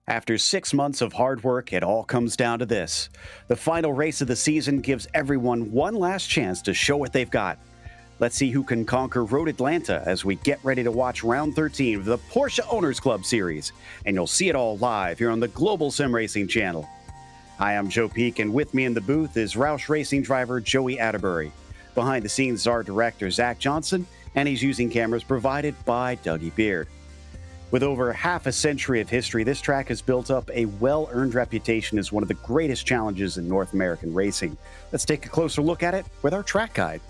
After 6 months of hard work, it all comes down to this. The final race of the season gives everyone one last chance to show what they've got. Let's see who can conquer Road Atlanta as we get ready to watch round 13 of the Porsche Owners Club Series. And you'll see it all live here on the Global SimRacing Channel. Hi, I'm Joe Peak, and with me in the booth is Roush Racing driver Joey Atterbury. Behind the scenes is our director, Zach Johnson, and he's using cameras provided by Dougie Beard. With over half a century of history, this track has built up a well-earned reputation as one of the greatest challenges in North American racing. Let's take a closer look at it with our track guide.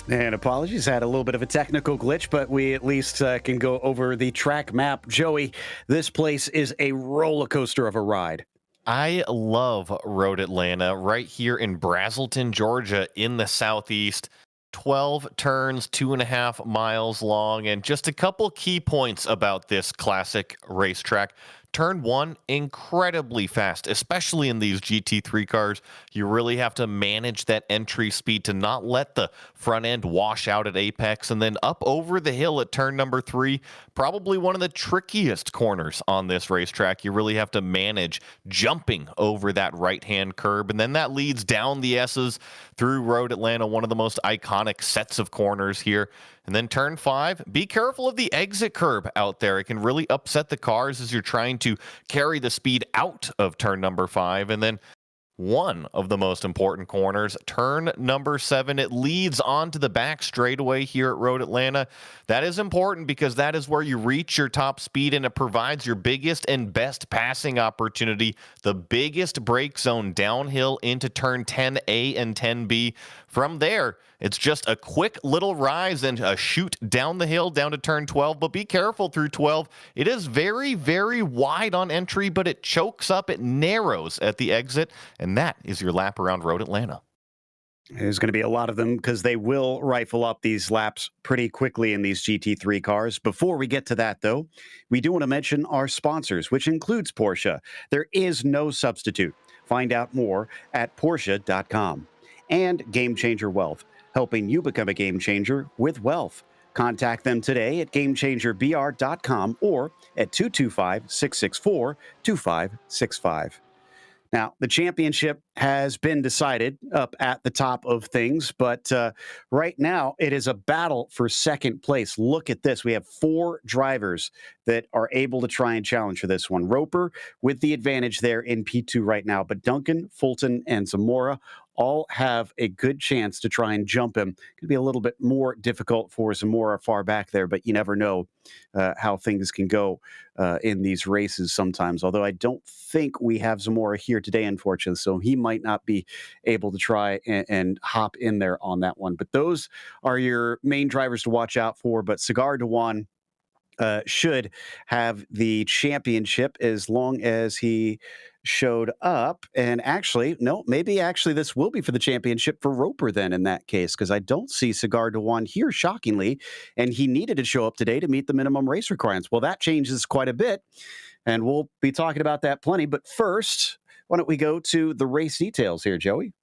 And apologies, had a little bit of a technical glitch, but we at least can go over the track map. Joey, this place is a roller coaster of a ride. I love Road Atlanta right here in Brazelton, Georgia, in the southeast. 12 turns, 2.5 miles long, and just a couple key points about this classic racetrack. Turn one, incredibly fast, especially in these GT3 cars. You really have to manage that entry speed to not let the front end wash out at apex. And then up over the hill at turn number 3, probably one of the trickiest corners on this racetrack. You really have to manage jumping over that right-hand curb. And then that leads down the S's through Road Atlanta, one of the most iconic sets of corners here. And then turn 5, be careful of the exit curb out there. It can really upset the cars as you're trying to carry the speed out of turn number 5. And then one of the most important corners, turn number 7, it leads onto the back straightaway here at Road Atlanta. That is important because that is where you reach your top speed and it provides your biggest and best passing opportunity. The biggest brake zone downhill into turn 10A and 10B. From there, it's just a quick little rise and a shoot down the hill down to turn 12, but be careful through 12. It is very, very wide on entry, but it chokes up, it narrows at the exit, and that is your lap around Road Atlanta. There's going to be a lot of them because they will rifle up these laps pretty quickly in these GT3 cars. Before we get to that, though, we do want to mention our sponsors, which includes Porsche. There is no substitute. Find out more at Porsche.com. And Game Changer Wealth, helping you become a game changer with wealth. Contact them today at GameChangerBR.com or at 225-664-2565. Now, the championship has been decided up at the top of things, but right now it is a battle for second place. Look at this. We have 4 drivers that are able to try and challenge for this one. Roper with the advantage there in P2 right now, but Duncan, Fulton, and Zamora all have a good chance to try and jump him. It could be a little bit more difficult for Zamora far back there, but you never know how things can go in these races sometimes, although I don't think we have Zamora here today, unfortunately, so he might not be able to try and hop in there on that one. But those are your main drivers to watch out for, but Cigar Dewan should have the championship as long as he showed up. And actually, no, maybe actually this will be for the championship for Roper then in that case, because I don't see Cigar Dewan here, shockingly, and he needed to show up today to meet the minimum race requirements. Well, that changes quite a bit, and we'll be talking about that plenty. But first, why don't we go to the race details here, Joey?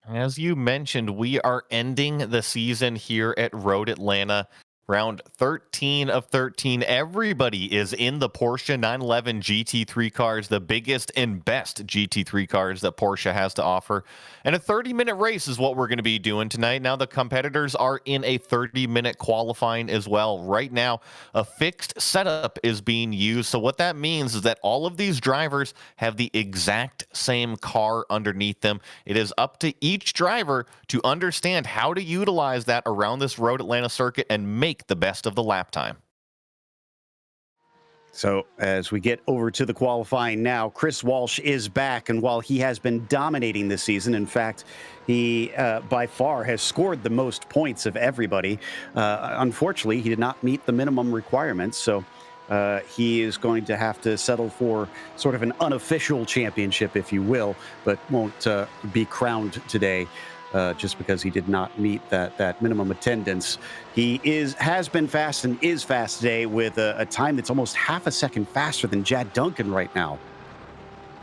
As you mentioned, we are ending the season here at Road Atlanta. Round 13 of 13. Everybody is in the Porsche 911 GT3 cars, the biggest and best GT3 cars that Porsche has to offer. And a 30-minute race is what we're going to be doing tonight. Now, the competitors are in a 30-minute qualifying as well. Right now, a fixed setup is being used. So what that means is that all of these drivers have the exact same car underneath them. It is up to each driver to understand how to utilize that around this Road Atlanta circuit and make the best of the lap time. So as we get over to the qualifying now, Chris Walsh is back, and while he has been dominating this season, in fact, he by far has scored the most points of everybody. Unfortunately, he did not meet the minimum requirements, so he is going to have to settle for sort of an unofficial championship, if you will, but won't be crowned today. Just because he did not meet that minimum attendance. He has been fast and is fast today with a time that's almost half a second faster than Jad Duncan right now.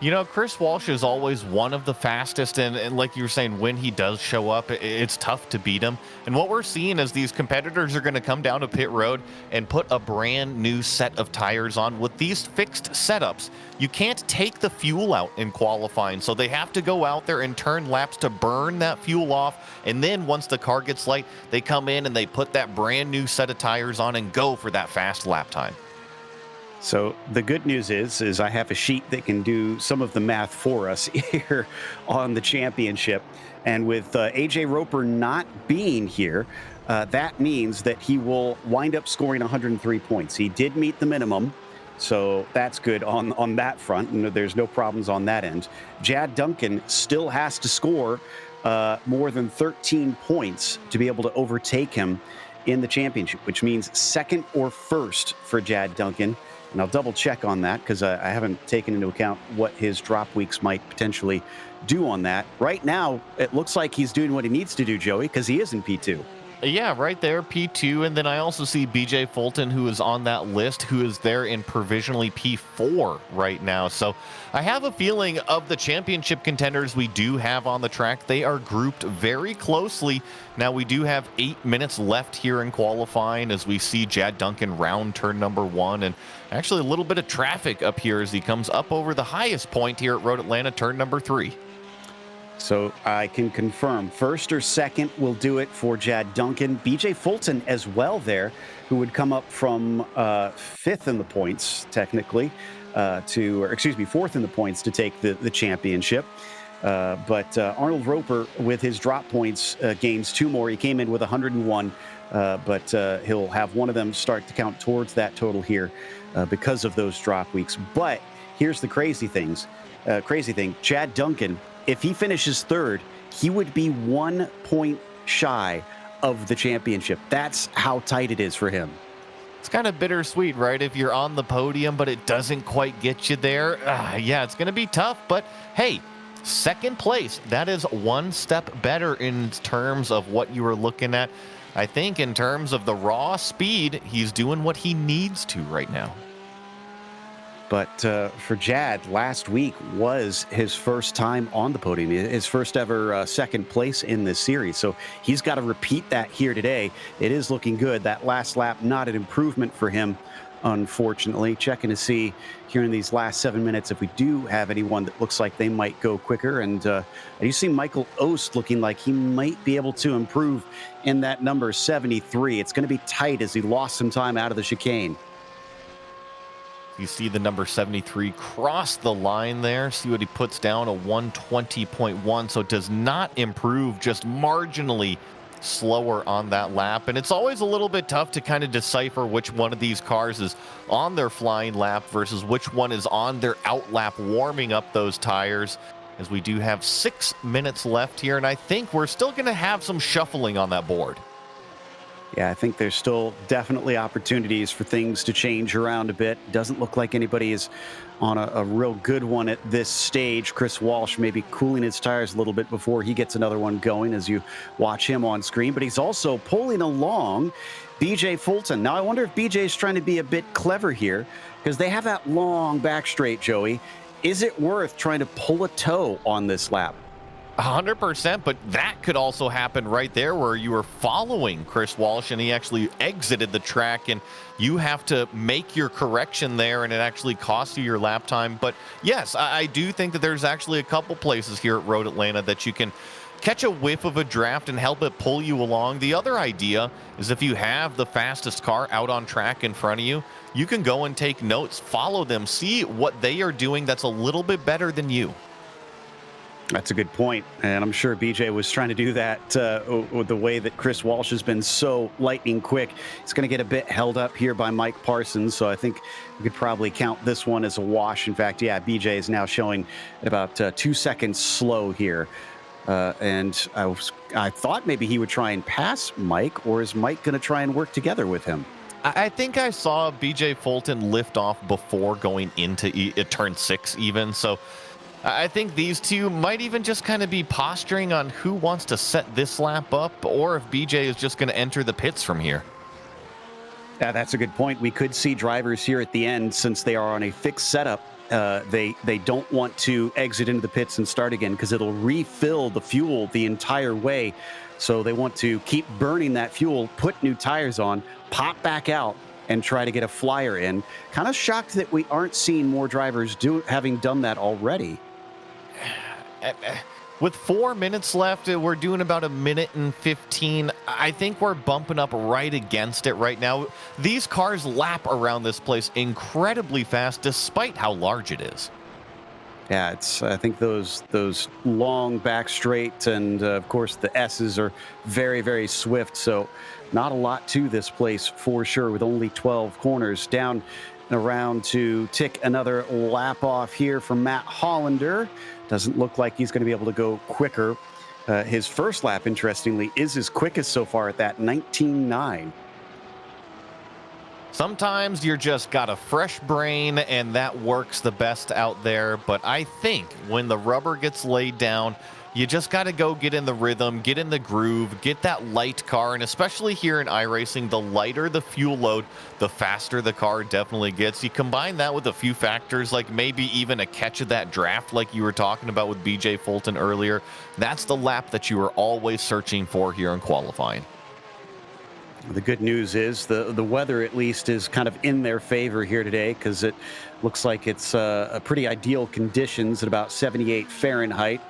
You know, Chris Walsh is always one of the fastest, and like you were saying, when he does show up, it's tough to beat him. And what we're seeing is these competitors are going to come down to pit road and put a brand new set of tires on with these fixed setups. You can't take the fuel out in qualifying, so they have to go out there and turn laps to burn that fuel off. And then once the car gets light, they come in and they put that brand new set of tires on and go for that fast lap time. So the good news is I have a sheet that can do some of the math for us here on the championship. And with AJ Roper not being here, that means that he will wind up scoring 103 points. He did meet the minimum, so that's good on that front. And there's no problems on that end. Jad Duncan still has to score more than 13 points to be able to overtake him in the championship, which means second or first for Jad Duncan. And I'll double check on that because I haven't taken into account what his drop weeks might potentially do on that. Right now, it looks like he's doing what he needs to do, Joey, because he is in P2. Yeah, right there, P2. And then I also see BJ Fulton, who is on that list, who is there in provisionally P4 right now. So I have a feeling of the championship contenders we do have on the track. They are grouped very closely. Now, we do have 8 minutes left here in qualifying as we see Jad Duncan round turn number 1. And actually a little bit of traffic up here as he comes up over the highest point here at Road Atlanta, turn number 3. So I can confirm first or second will do it for Jad Duncan. BJ Fulton as well there, who would come up from fifth in the points, technically, fourth in the points to take the championship. But Arnold Roper, with his drop points, gains 2 more. He came in with 101, but he'll have one of them start to count towards that total here because of those drop weeks. But here's the crazy thing. Jad Duncan, if he finishes third, he would be 1 point shy of the championship. That's how tight it is for him. It's kind of bittersweet, right? If you're on the podium, but it doesn't quite get you there. Yeah, it's going to be tough. But hey, second place, that is 1 step better in terms of what you were looking at. I think in terms of the raw speed, he's doing what he needs to right now. But for Jad, last week was his first time on the podium, his first ever second place in this series. So he's got to repeat that here today. It is looking good. That last lap, not an improvement for him, unfortunately. Checking to see here in these last 7 minutes if we do have anyone that looks like they might go quicker. And you see Michael Ost looking like he might be able to improve in that number 73. It's going to be tight as he lost some time out of the chicane. You see the number 73 cross the line there. See what he puts down, a 120.1. So it does not improve, just marginally slower on that lap. And it's always a little bit tough to kind of decipher which one of these cars is on their flying lap versus which one is on their out lap warming up those tires, as we do have 6 minutes left here. And I think we're still going to have some shuffling on that board. Yeah, I think there's still definitely opportunities for things to change around a bit. Doesn't look like anybody is on a real good one at this stage. Chris Walsh maybe cooling his tires a little bit before he gets another one going as you watch him on screen. But he's also pulling along BJ Fulton. Now, I wonder if BJ is trying to be a bit clever here because they have that long back straight, Joey. Is it worth trying to pull a toe on this lap? 100%, but that could also happen right there where you were following Chris Walsh and he actually exited the track and you have to make your correction there and it actually costs you your lap time. But yes, I do think that there's actually a couple places here at Road Atlanta that you can catch a whiff of a draft and help it pull you along. The other idea is if you have the fastest car out on track in front of you, you can go and take notes, follow them, see what they are doing that's a little bit better than you. That's a good point, and I'm sure BJ was trying to do that the way that Chris Walsh has been so lightning quick. It's going to get a bit held up here by Mike Parsons, so I think we could probably count this one as a wash. In fact, yeah, BJ is now showing at about 2 seconds slow here. And I thought maybe he would try and pass Mike, or is Mike going to try and work together with him? I think I saw BJ Fulton lift off before going into turn 6 even. So I think these two might even just kind of be posturing on who wants to set this lap up, or if BJ is just going to enter the pits from here. Yeah, that's a good point. We could see drivers here at the end, since they are on a fixed setup. They don't want to exit into the pits and start again because it'll refill the fuel the entire way. So they want to keep burning that fuel, put new tires on, pop back out, and try to get a flyer in. Kind of shocked that we aren't seeing more drivers having done that already. With 4 minutes left, we're doing about 1:15. I think we're bumping up right against it right now. These cars lap around this place incredibly fast, despite how large it is. Yeah, I think those long back straight and of course the S's are very, very swift. So not a lot to this place for sure, with only 12 corners. Down and around to tick another lap off here from Matt Hollander. Doesn't look like he's going to be able to go quicker. His first lap, interestingly, is his quickest so far at that 19.9. Sometimes you're just got a fresh brain and that works the best out there. But I think when the rubber gets laid down, you just got to go get in the rhythm, get in the groove, get that light car. And especially here in iRacing, the lighter the fuel load, the faster the car definitely gets. You combine that with a few factors, like maybe even a catch of that draft like you were talking about with BJ Fulton earlier. That's the lap that you are always searching for here in qualifying. The good news is the weather at least is kind of in their favor here today, because it looks like it's a pretty ideal conditions at about 78 Fahrenheit.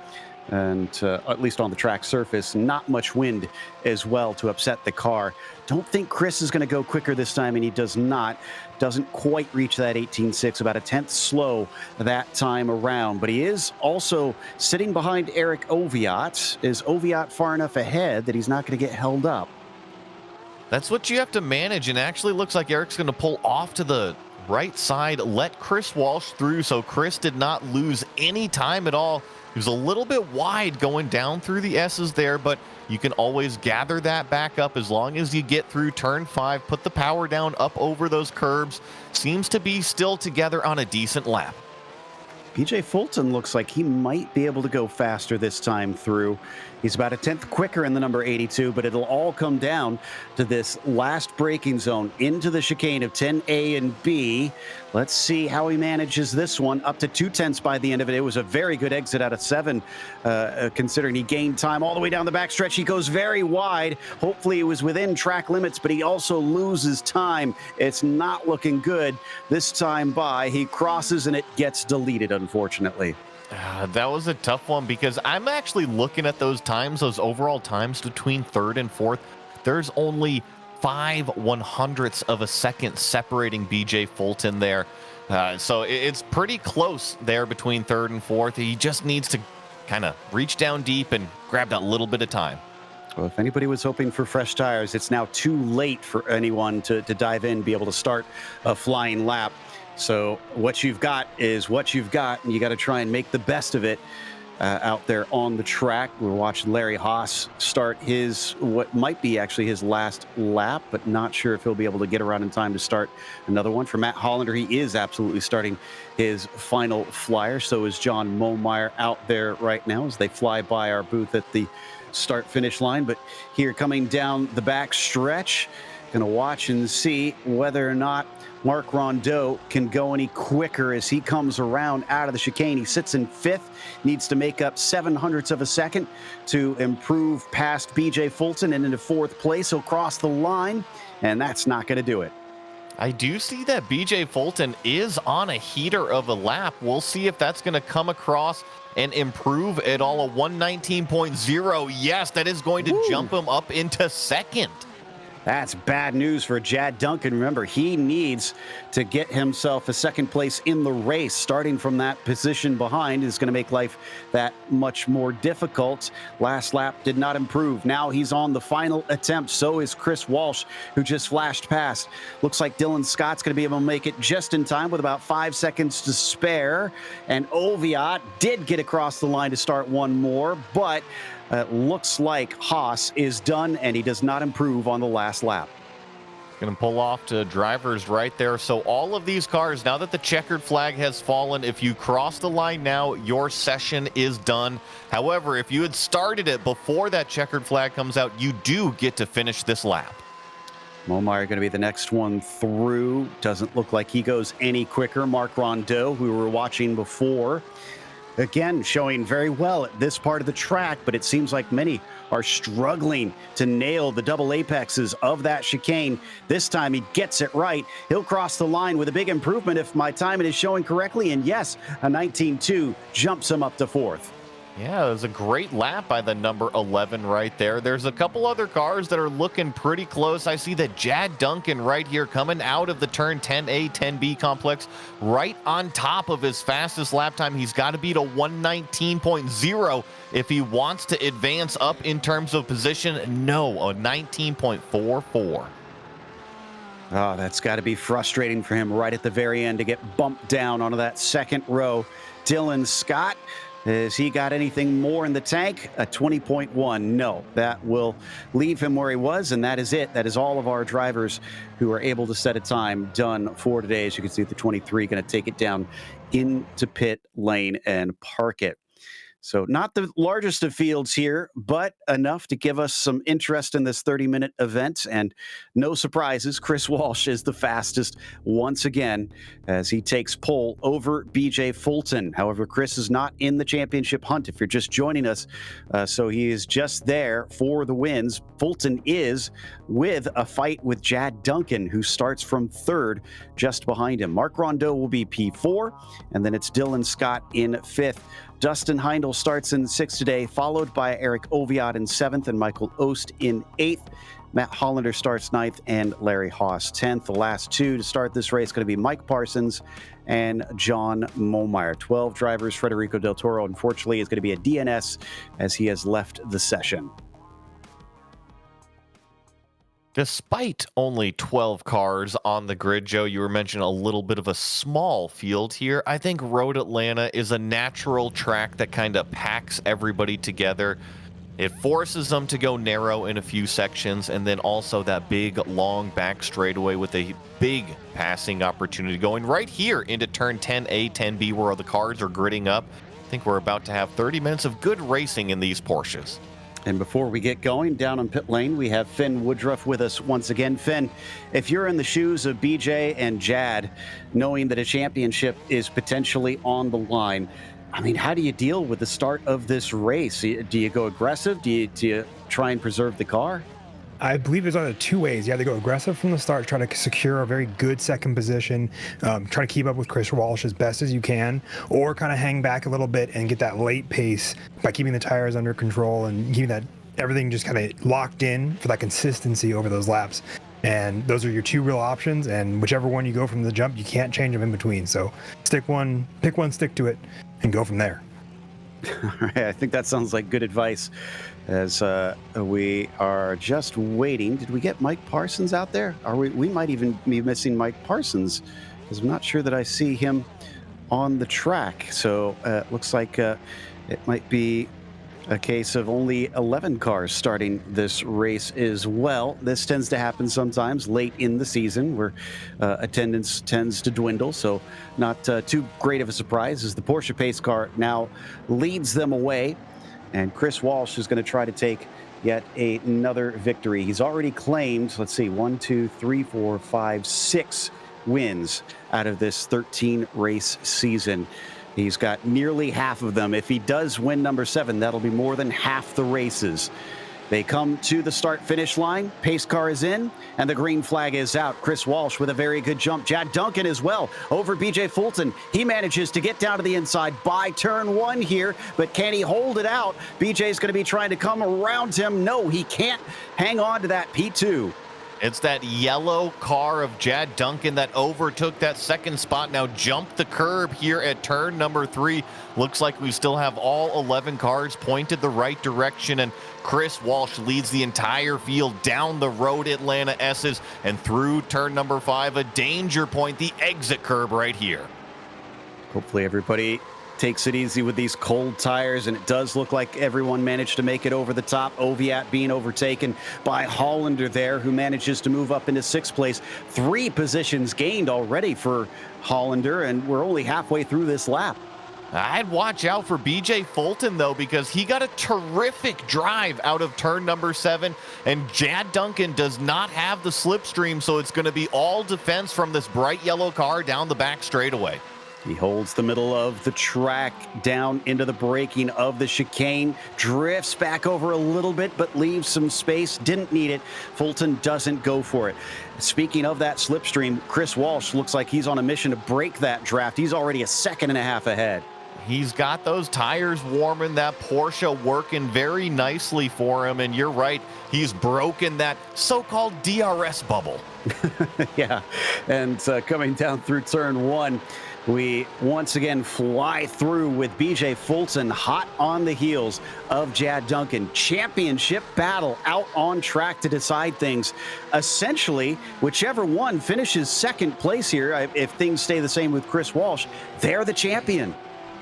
And at least on the track surface, not much wind as well to upset the car. Don't think Chris is going to go quicker this time, and he does not. Doesn't quite reach that 18.6, about a tenth slow that time around. But he is also sitting behind Eric Oviatt. Is Oviatt far enough ahead that he's not going to get held up? That's what you have to manage, and actually looks like Eric's going to pull off to the right side, let Chris Walsh through, so Chris did not lose any time at all. He was a little bit wide going down through the S's there, but you can always gather that back up as long as you get through turn 5, put the power down up over those curbs. Seems to be still together on a decent lap. BJ Fulton looks like he might be able to go faster this time through. He's about a tenth quicker in the number 82, but it'll all come down to this last braking zone into the chicane of 10A and B. Let's see how he manages this one. Up to 2/10 by the end of it. It was a very good exit out of 7, considering he gained time all the way down the backstretch. He goes very wide. Hopefully it was within track limits, but he also loses time. It's not looking good this time by. He crosses and it gets deleted, unfortunately. That was a tough one, because I'm actually looking at those times, those overall times between 3rd and 4th. There's only 0.05 of a second separating BJ Fulton there. So it's pretty close there between 3rd and 4th. He just needs to kind of reach down deep and grab that little bit of time. Well, if anybody was hoping for fresh tires, it's now too late for anyone to dive in, be able to start a flying lap. So what you've got is what you've got, and you got to try and make the best of it out there on the track. We're watching Larry Haas start what might be actually his last lap, but not sure if he'll be able to get around in time to start another one. For Matt Hollander, he is absolutely starting his final flyer. So is John Momeyer out there right now as they fly by our booth at the start-finish line. But here coming down the back stretch, going to watch and see whether or not Mark Rondeau can go any quicker as he comes around out of the chicane. He sits in 5th, needs to make up 0.07 of a second to improve past BJ Fulton and into 4th place. He'll cross the line, and that's not going to do it. I do see that BJ Fulton is on a heater of a lap. We'll see if that's going to come across and improve at all. A 119.0. Yes, that is going to jump him up into 2nd. That's bad news for Jad Duncan. Remember, he needs to get himself a 2nd place in the race. Starting from that position behind is going to make life that much more difficult. Last lap did not improve. Now he's on the final attempt. So is Chris Walsh, who just flashed past. Looks like Dylan Scott's going to be able to make it just in time with about 5 seconds to spare. And Oviatt did get across the line to start one more, but looks like Haas is done, and he does not improve on the last lap. Going to pull off to drivers right there. So all of these cars, now that the checkered flag has fallen, if you cross the line now, your session is done. However, if you had started it before that checkered flag comes out, you do get to finish this lap. Momeyer going to be the next one through. Doesn't look like he goes any quicker. Marc Rondeau, who we were watching before, again, showing very well at this part of the track, but it seems like many are struggling to nail the double apexes of that chicane. This time he gets it right. He'll cross the line with a big improvement if my timing is showing correctly. And yes, a 19.2 jumps him up to fourth. Yeah, it was a great lap by the number 11 right there. There's a couple other cars that are looking pretty close. I see that Jad Duncan right here coming out of the turn 10A, 10B complex right on top of his fastest lap time. He's got to beat a 119.0 if he wants to advance up in terms of position. No, a 19.44. Oh, that's got to be frustrating for him right at the very end to get bumped down onto that second row. Dylan Scott, has he got anything more in the tank? A 20.1. No, that will leave him where he was, and that is it. That is all of our drivers who are able to set a time done for today. As you can see, the 23 going to take it down into pit lane and park it. So not the largest of fields here, but enough to give us some interest in this 30-minute event. And no surprises, Chris Walsh is the fastest once again as he takes pole over BJ Fulton. However, Chris is not in the championship hunt if you're just joining us. So he is just there for the wins. Fulton is with a fight with Jad Duncan, who starts from third just behind him. Marc Rondeau will be P4, and then it's Dylan Scott in fifth. Dustin Heindel starts in sixth today, followed by Eric Oviatt in seventh and Michael Ost in eighth. Matt Hollander starts ninth and Larry Haas 10th. The last two to start this race going to be Mike Parsons and John Momeyer. 12 drivers. Federico Del Toro, unfortunately, is going to be a DNS as he has left the session. Despite only 12 cars on the grid, Joe, you were mentioning a little bit of a small field here. I think Road Atlanta is a natural track that kind of packs everybody together. It forces them to go narrow in a few sections, and then also that big, long back straightaway with a big passing opportunity going right here into turn 10A, 10B, where the cars are gridding up. I think we're about to have 30 minutes of good racing in these Porsches. And before we get going, down on pit lane, we have Finn Woodruff with us once again. Finn, if you're in the shoes of BJ and Jad, knowing that a championship is potentially on the line, I mean, how do you deal with the start of this race? Do you go aggressive? Do you try and preserve the car? I believe there's either two ways. You either go aggressive from the start, try to secure a very good second position, try to keep up with Chris Walsh as best as you can, or kind of hang back a little bit and get that late pace by keeping the tires under control and keeping that everything just kind of locked in for that consistency over those laps. And those are your two real options, and whichever one you go from the jump, you can't change them in between. So pick one, stick to it, and go from there. All right, I think that sounds like good advice as we are just waiting. Did we get Mike Parsons out there? We might even be missing Mike Parsons because I'm not sure that I see him on the track. So it looks like it might be a case of only 11 cars starting this race as well. This tends to happen sometimes late in the season where attendance tends to dwindle. So not too great of a surprise as the Porsche pace car now leads them away. And Chris Walsh is going to try to take yet another victory. He's already claimed, let's see, 6 wins out of this 13 race season. He's got nearly half of them. If he does win number 7, that'll be more than half the races. They come to the start-finish line. Pace car is in, and the green flag is out. Chris Walsh with a very good jump. Jad Duncan as well over BJ Fulton. He manages to get down to the inside by turn 1 here, but can he hold it out? BJ's going to be trying to come around him. No, he can't hang on to that P2. It's that yellow car of Jad Duncan that overtook that second spot. Now jumped the curb here at turn number 3. Looks like we still have all 11 cars pointed the right direction, and Chris Walsh leads the entire field down the Road Atlanta S's and through turn number 5, a danger point, the exit curb right here. Hopefully everybody takes it easy with these cold tires, and it does look like everyone managed to make it over the top. Oviatt being overtaken by Hollander there, who manages to move up into 6th place. 3 positions gained already for Hollander, and we're only halfway through this lap. I'd watch out for BJ Fulton, though, because he got a terrific drive out of turn number 7, and Jad Duncan does not have the slipstream, so it's going to be all defense from this bright yellow car down the back straightaway. He holds the middle of the track down into the braking of the chicane, drifts back over a little bit, but leaves some space. Didn't need it. Fulton doesn't go for it. Speaking of that slipstream, Chris Walsh looks like he's on a mission to break that draft. He's already a 2.5 seconds ahead. He's got those tires warming, that Porsche working very nicely for him, and you're right, he's broken that so-called DRS bubble. Yeah, and coming down through turn 1, we once again fly through with BJ Fulton hot on the heels of Jad Duncan. Championship battle out on track to decide things. Essentially, whichever one finishes 2nd place here, if things stay the same with Chris Walsh, they're the champion.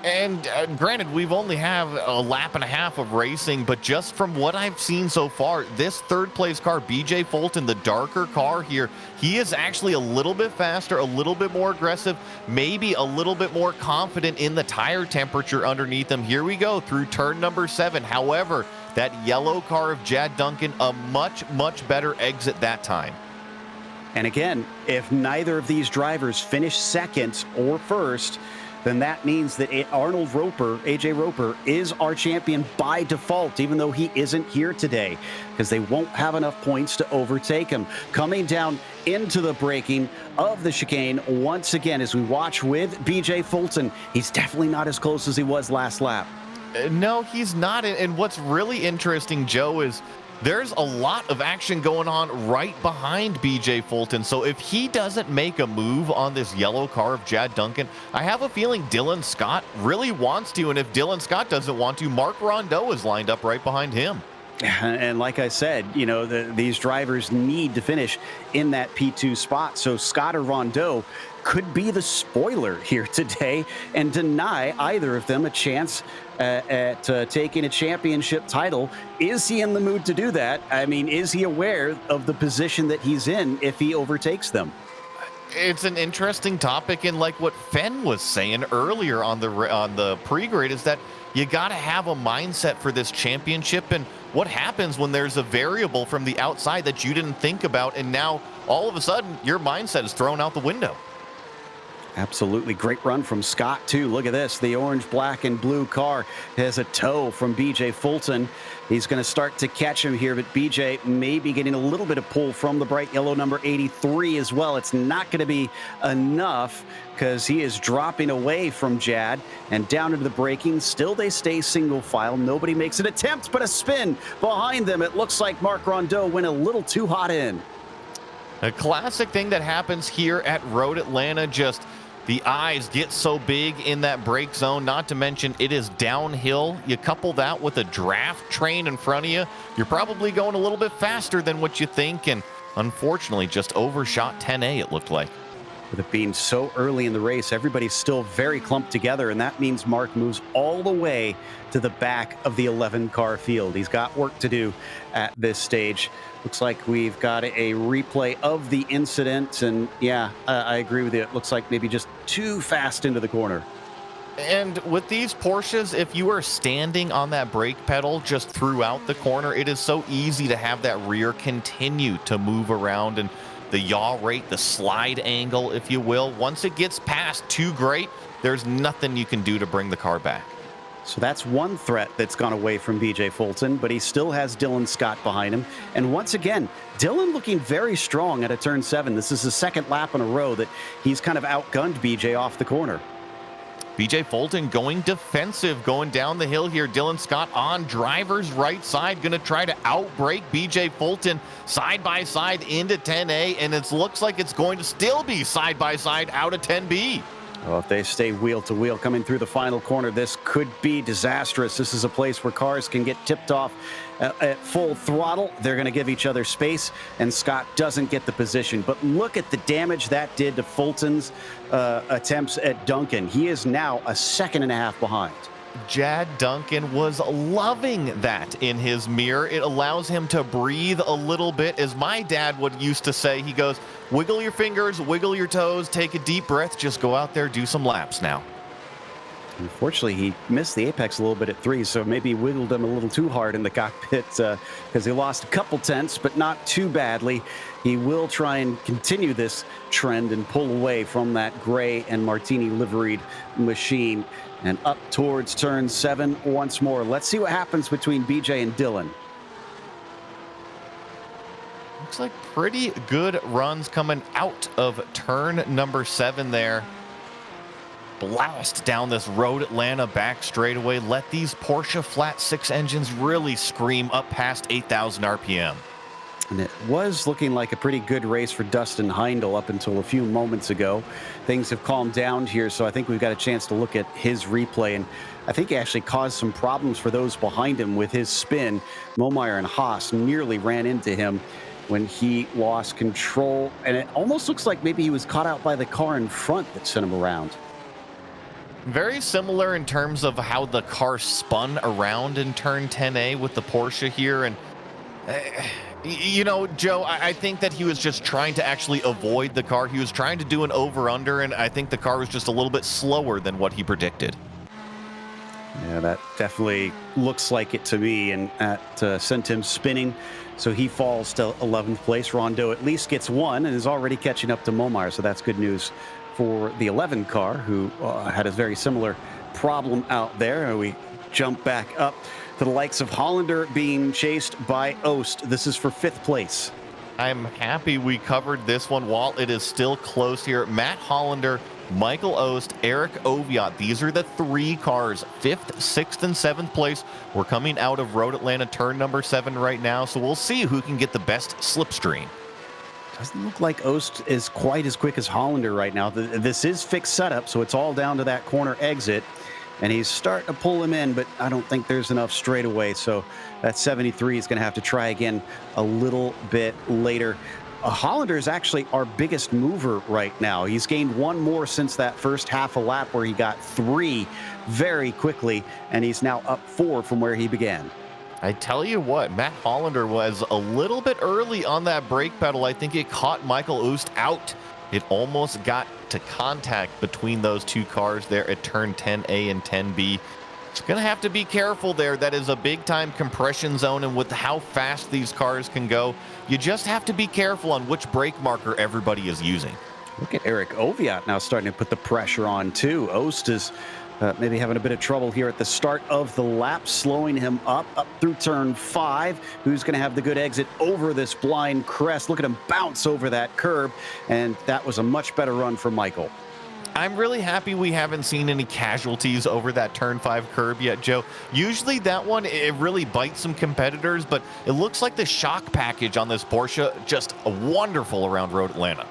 And granted, we've only have a lap and a half of racing, but just from what I've seen so far, this 3rd place car, BJ Fulton, the darker car here, he is actually a little bit faster, a little bit more aggressive, maybe a little bit more confident in the tire temperature underneath him. Here we go through turn number 7. However, that yellow car of Jad Duncan, a much, much better exit that time. And again, if neither of these drivers finish 2nd or 1st, then that means that Arnold Roper, AJ Roper, is our champion by default, even though he isn't here today, because they won't have enough points to overtake him. Coming down into the braking of the chicane once again as we watch with BJ Fulton. He's definitely not as close as he was last lap. No, he's not. And what's really interesting, Joe, is there's a lot of action going on right behind BJ Fulton. So if he doesn't make a move on this yellow car of Jad Duncan, I have a feeling Dylan Scott really wants to. And if Dylan Scott doesn't want to, Mark Rondeau is lined up right behind him. And like I said, you know, these drivers need to finish in that P2 spot. So Scott or Rondeau could be the spoiler here today and deny either of them a chance at taking a championship title. Is he in the mood to do that? I mean, is he aware of the position that he's in if he overtakes them? It's an interesting topic, and like what Fenn was saying earlier on the pre-grid is that you got to have a mindset for this championship, and what happens when there's a variable from the outside that you didn't think about, and now all of a sudden your mindset is thrown out the window. Absolutely. Great run from Scott, too. Look at this. The orange, black, and blue car has a tow from BJ Fulton. He's going to start to catch him here, but BJ may be getting a little bit of pull from the bright yellow number 83 as well. It's not going to be enough because he is dropping away from Jad and down into the braking. Still, they stay single file. Nobody makes an attempt, but a spin behind them. It looks like Mark Rondeau went a little too hot in. A classic thing that happens here at Road Atlanta, just the eyes get so big in that brake zone, not to mention it is downhill. You couple that with a draft train in front of you, you're probably going a little bit faster than what you think, and unfortunately just overshot 10A, it looked like. With it being so early in the race, everybody's still very clumped together, and that means Mark moves all the way to the back of the 11-car field. He's got work to do at this stage. Looks like we've got a replay of the incident, and yeah, I agree with you. It looks like maybe just too fast into the corner. And with these Porsches, if you are standing on that brake pedal just throughout the corner, it is so easy to have that rear continue to move around, and the yaw rate, the slide angle, if you will, once it gets past too great, there's nothing you can do to bring the car back. So that's one threat that's gone away from BJ Fulton, but he still has Dylan Scott behind him. And once again, Dylan looking very strong at a turn 7. This is the 2nd lap in a row that he's kind of outgunned BJ off the corner. BJ Fulton going defensive, going down the hill here. Dylan Scott on driver's right side, going to try to outbrake BJ Fulton side by side into 10A, and it looks like it's going to still be side by side out of 10B. Well, if they stay wheel to wheel coming through the final corner, this could be disastrous. This is a place where cars can get tipped off at full throttle. They're going to give each other space, and Scott doesn't get the position. But look at the damage that did to Fulton's attempts at Duncan. He is now a 2.5 seconds behind. Jad Duncan was loving that in his mirror. It allows him to breathe a little bit. As my dad would used to say, he goes, wiggle your fingers, wiggle your toes, take a deep breath, just go out there, do some laps now. Unfortunately, he missed the apex a little bit at 3, so maybe he wiggled him a little too hard in the cockpit because he lost a couple tenths, but not too badly. He will try and continue this trend and pull away from that gray and martini liveried machine and up towards turn 7 once more. Let's see what happens between BJ and Dylan. Looks like pretty good runs coming out of turn number 7 there. Blast down this Road Atlanta back straightaway. Let these Porsche flat 6 engines really scream up past 8,000 RPM. And it was looking like a pretty good race for Dustin Heindel up until a few moments ago. Things have calmed down here, so I think we've got a chance to look at his replay. And I think he actually caused some problems for those behind him with his spin. Momeyer and Haas nearly ran into him when he lost control. And it almost looks like maybe he was caught out by the car in front that sent him around. Very similar in terms of how the car spun around in turn 10A with the Porsche here. And you know, Joe, I think that he was just trying to actually avoid the car. He was trying to do an over-under, and I think the car was just a little bit slower than what he predicted. Yeah, that definitely looks like it to me, and that sent him spinning. So he falls to 11th place. Rondo at least gets 1 and is already catching up to Momeyer, so that's good news for the 11 car, who had a very similar problem out there. We jump back up to the likes of Hollander being chased by Oost. This is for 5th place. I'm happy we covered this one while it is still close here. Matt Hollander, Michael Oost, Eric Oviatt. These are the 3 cars, 5th, 6th, and 7th place. We're coming out of Road Atlanta turn number 7 right now, so we'll see who can get the best slipstream. Doesn't look like Oost is quite as quick as Hollander right now. This is fixed setup, so it's all down to that corner exit. And he's starting to pull him in, but I don't think there's enough straightaway. So that 73 is going to have to try again a little bit later. Hollander is actually our biggest mover right now. He's gained 1 more since that first half a lap where he got 3 very quickly, and he's now up 4 from where he began. I tell you what, Matt Hollander was a little bit early on that brake pedal. I think it caught Michael Oost out. It almost got to contact between those 2 cars there at turn 10A and 10B. It's going to have to be careful there. That is a big-time compression zone, and with how fast these cars can go, you just have to be careful on which brake marker everybody is using. Look at Eric Oviatt now starting to put the pressure on, too. Oost is maybe having a bit of trouble here at the start of the lap, slowing him up through turn 5. Who's going to have the good exit over this blind crest? Look at him bounce over that curb, and that was a much better run for Michael. I'm really happy we haven't seen any casualties over that turn 5 curb yet, Joe. Usually that one, it really bites some competitors, but it looks like the shock package on this Porsche just wonderful around Road Atlanta.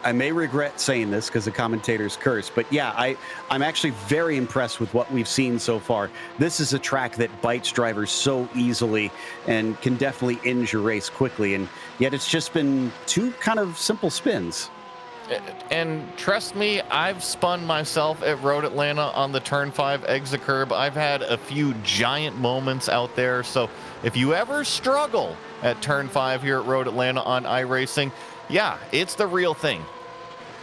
I may regret saying this because the commentators curse, but yeah, I'm actually very impressed with what we've seen so far. This is a track that bites drivers so easily and can definitely end your race quickly, and yet it's just been 2 kind of simple spins. And trust me, I've spun myself at Road Atlanta on the turn 5 exit curb. I've had a few giant moments out there, so if you ever struggle at turn 5 here at Road Atlanta on iRacing, yeah, it's the real thing.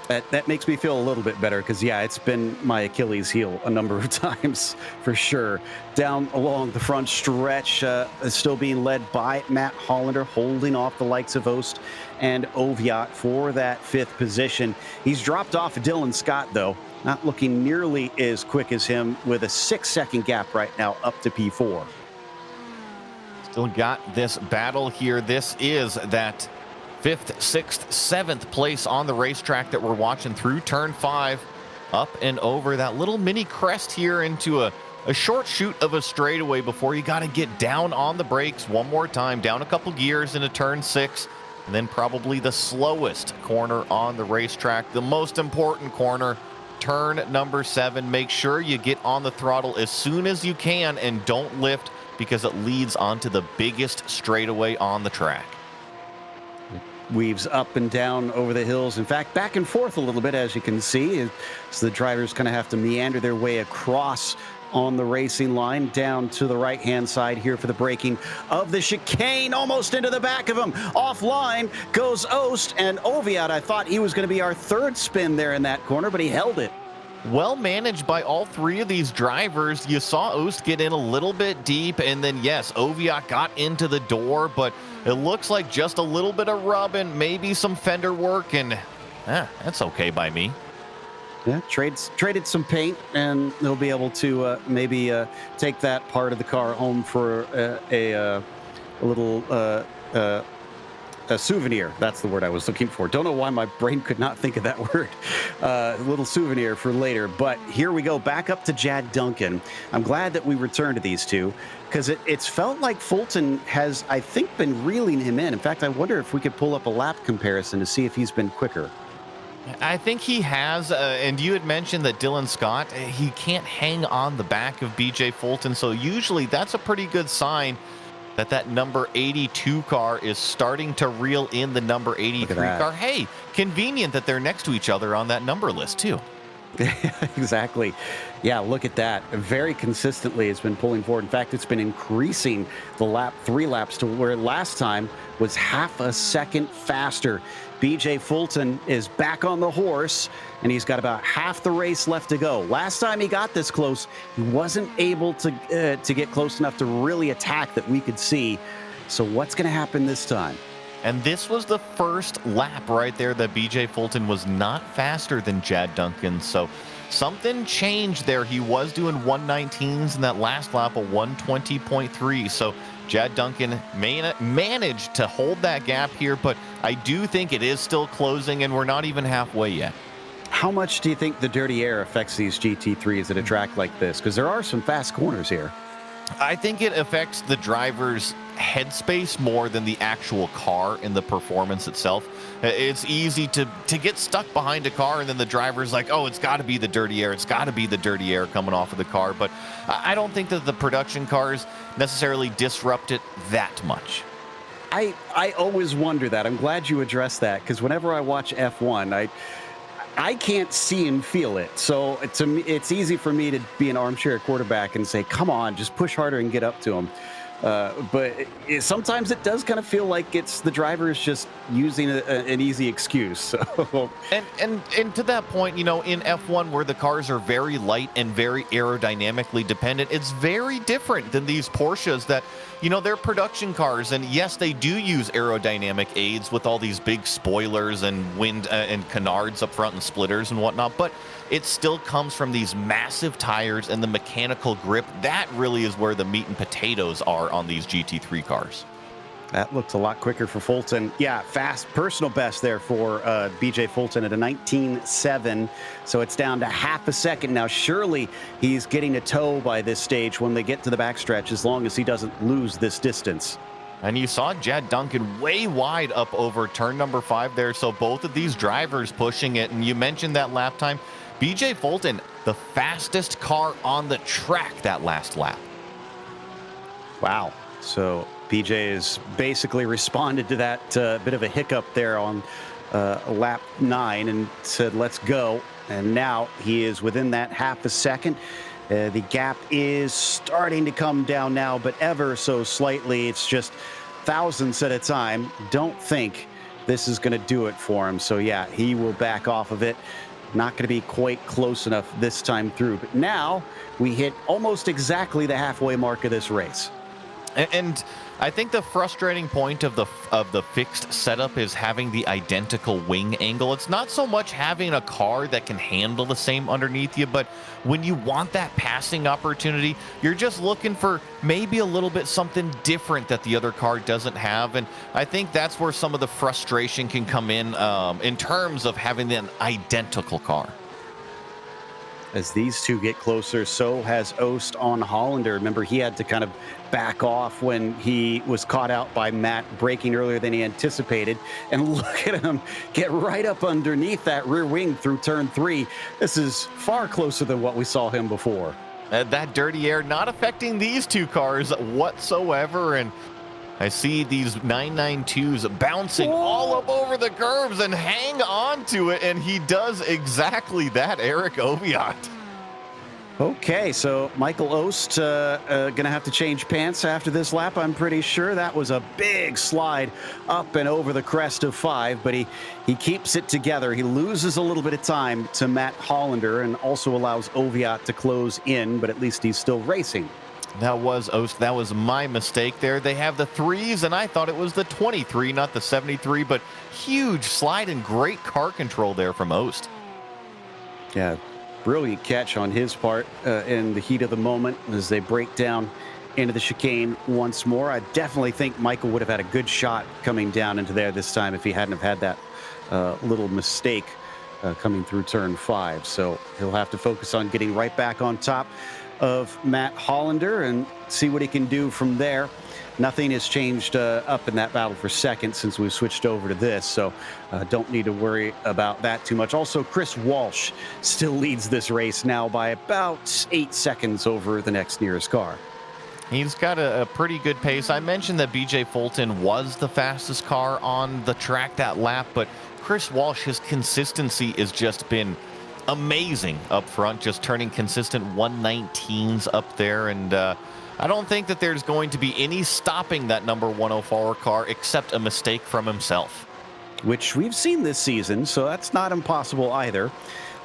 That makes me feel a little bit better because, yeah, it's been my Achilles heel a number of times for sure. Down along the front stretch, still being led by Matt Hollander, holding off the likes of Oost and Oviatt for that 5th position. He's dropped off Dylan Scott, though, not looking nearly as quick as him with a 6-second gap right now up to P4. Still got this battle here. This is that 5th, 6th, 7th place on the racetrack that we're watching through turn 5, up and over that little mini crest here into a short shoot of a straightaway before you got to get down on the brakes one more time, down a couple gears into turn 6, and then probably the slowest corner on the racetrack, the most important corner, turn number 7. Make sure you get on the throttle as soon as you can and don't lift, because it leads onto the biggest straightaway on the track. Weaves up and down over the hills. In fact, back and forth a little bit, as you can see. So the drivers kind of have to meander their way across on the racing line down to the right-hand side here for the braking of the chicane. Almost into the back of him. Offline goes Ost, and Oviat, I thought he was going to be our third spin there in that corner, but he held it. Well managed by all three of these drivers. You saw Ost get in a little bit deep, and then, yes, Oviat got into the door, but it looks like just a little bit of rubbing, maybe some fender work, and that's okay by me. Yeah, traded some paint, and they'll be able to maybe take that part of the car home for a little a souvenir. That's the word I was looking for. Don't know why my brain could not think of that word. A little souvenir for later. But here we go, back up to Jad Duncan. I'm glad that we returned to these two, because it's felt like Fulton has, I think, been reeling him in. In fact, I wonder if we could pull up a lap comparison to see if he's been quicker. I think he has, and you had mentioned that Dylan Scott, he can't hang on the back of BJ Fulton, so usually that's a pretty good sign that number 82 car is starting to reel in the number 83 car. Hey, convenient that they're next to each other on that number list, too. Exactly. Yeah, look at that. Very consistently it's been pulling forward. In fact, it's been increasing the 3 laps to where last time was half a second faster. BJ Fulton is back on the horse, and he's got about half the race left to go. Last time he got this close, he wasn't able to get close enough to really attack that we could see. So what's going to happen this time? And this was the first lap right there that BJ Fulton was not faster than Jad Duncan. So something changed there. He was doing 119s in that last lap, a 120.3. So Jad Duncan managed to hold that gap here, but I do think it is still closing, and we're not even halfway yet. How much do you think the dirty air affects these GT3s at a track like this? Because there are some fast corners here. I think it affects the driver's headspace more than the actual car and the performance itself. It's easy to get stuck behind a car, and then the driver's like, oh, it's got to be the dirty air. It's got to be the dirty air coming off of the car. But I don't think that the production cars necessarily disrupt it that much. I always wonder that. I'm glad you addressed that, because whenever I watch F1, I can't see and feel it. So to me, it's easy for me to be an armchair quarterback and say, come on, just push harder and get up to him. But sometimes it does kind of feel like it's the driver is just using an easy excuse. So. And to that point, in F1 where the cars are very light and very aerodynamically dependent, it's very different than these Porsches that, they're production cars. And yes, they do use aerodynamic aids with all these big spoilers and wind and canards up front and splitters and whatnot. But it still comes from these massive tires and the mechanical grip. That really is where the meat and potatoes are on these GT3 cars. That looked a lot quicker for Fulton. Yeah, fast personal best there for BJ Fulton at a 19.7. So it's down to half a second. Now, surely he's getting a tow by this stage when they get to the backstretch, as long as he doesn't lose this distance. And you saw Jad Duncan way wide up over turn number 5 there. So both of these drivers pushing it. And you mentioned that lap time. BJ Fulton, the fastest car on the track that last lap. Wow. So BJ has basically responded to that bit of a hiccup there on lap 9 and said, let's go. And now he is within that half a second. The gap is starting to come down now, but ever so slightly. It's just thousandths at a time. Don't think this is going to do it for him. So yeah, he will back off of it. Not going to be quite close enough this time through. But now we hit almost exactly the halfway mark of this race. And I think the frustrating point of the fixed setup is having the identical wing angle. It's not so much having a car that can handle the same underneath you, but when you want that passing opportunity, you're just looking for maybe a little bit something different that the other car doesn't have. And I think that's where some of the frustration can come in terms of having an identical car. As these two get closer, so has Ost on Hollander. Remember, he had to kind of back off when he was caught out by Matt braking earlier than he anticipated. And look at him get right up underneath that rear wing through turn 3. This is far closer than what we saw him before. That dirty air not affecting these two cars whatsoever. And I see these 992s bouncing all up over the curbs and hang on to it, and he does exactly that, Eric Oviatt. Okay, so Michael Ost going to have to change pants after this lap, I'm pretty sure. That was a big slide up and over the crest of 5, but he keeps it together. He loses a little bit of time to Matt Hollander and also allows Oviatt to close in, but at least he's still racing. That was Ost. That was my mistake there. They have the 3s, and I thought it was the 23, not the 73, but huge slide and great car control there from Ost. Yeah, brilliant catch on his part in the heat of the moment as they break down into the chicane once more. I definitely think Michael would have had a good shot coming down into there this time if he hadn't have had that little mistake coming through turn 5. So he'll have to focus on getting right back on top of Matt Hollander and see what he can do from there. Nothing has changed up in that battle for second since we've switched over to this, so don't need to worry about that too much. Also, Chris Walsh still leads this race now by about 8 seconds over the next nearest car. He's got a pretty good pace. I mentioned that BJ Fulton was the fastest car on the track that lap, but Chris Walsh, his consistency has just been amazing up front, just turning consistent 119s up there. And I don't think that there's going to be any stopping that number 104 car except a mistake from himself. Which we've seen this season, so that's not impossible either.